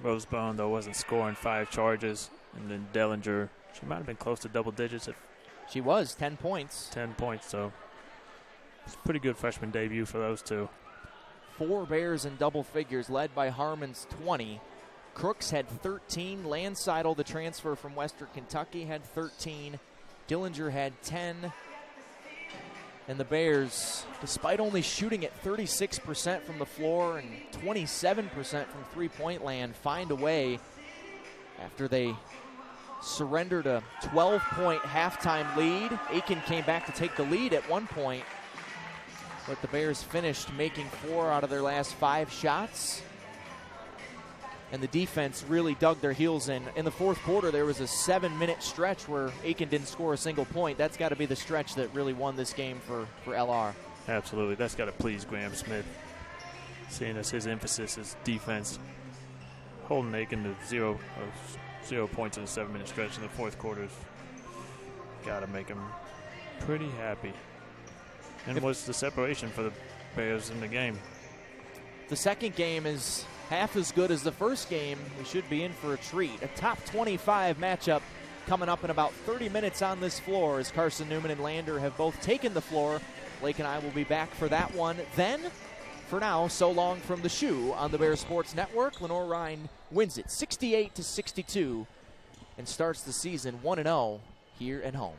Rosebone, though, wasn't scoring 5 charges. And then Dellinger, she might have been close to double digits. She was, 10 points. 10 points, so it's a pretty good freshman debut for those two. 4 Bears in double figures, led by Harmon's 20. Crooks had 13. Landseidel, the transfer from Western Kentucky, had 13. Dillinger had 10. And the Bears, despite only shooting at 36% from the floor and 27% from three-point land, find a way after they surrendered a 12-point halftime lead. Aiken came back to take the lead at one point, but the Bears finished making 4 out of their last 5 shots. And the defense really dug their heels in. In the fourth quarter, there was a 7-minute stretch where Aiken didn't score a single point. That's got to be the stretch that really won this game for LR. Absolutely. That's got to please Graham Smith, seeing as his emphasis is defense. Holding Aiken to 0 points in a 7-minute stretch in the fourth quarter has got to make him pretty happy. And what's the separation for the Bears in the game? The second game is half as good as the first game. We should be in for a treat. A top 25 matchup coming up in about 30 minutes on this floor as Carson Newman and Lander have both taken the floor. Blake and I will be back for that one. Then, for now, so long from the shoe on the Bears Sports Network. Lenoir-Rhyne wins it 68-62 and starts the season 1-0 here at home.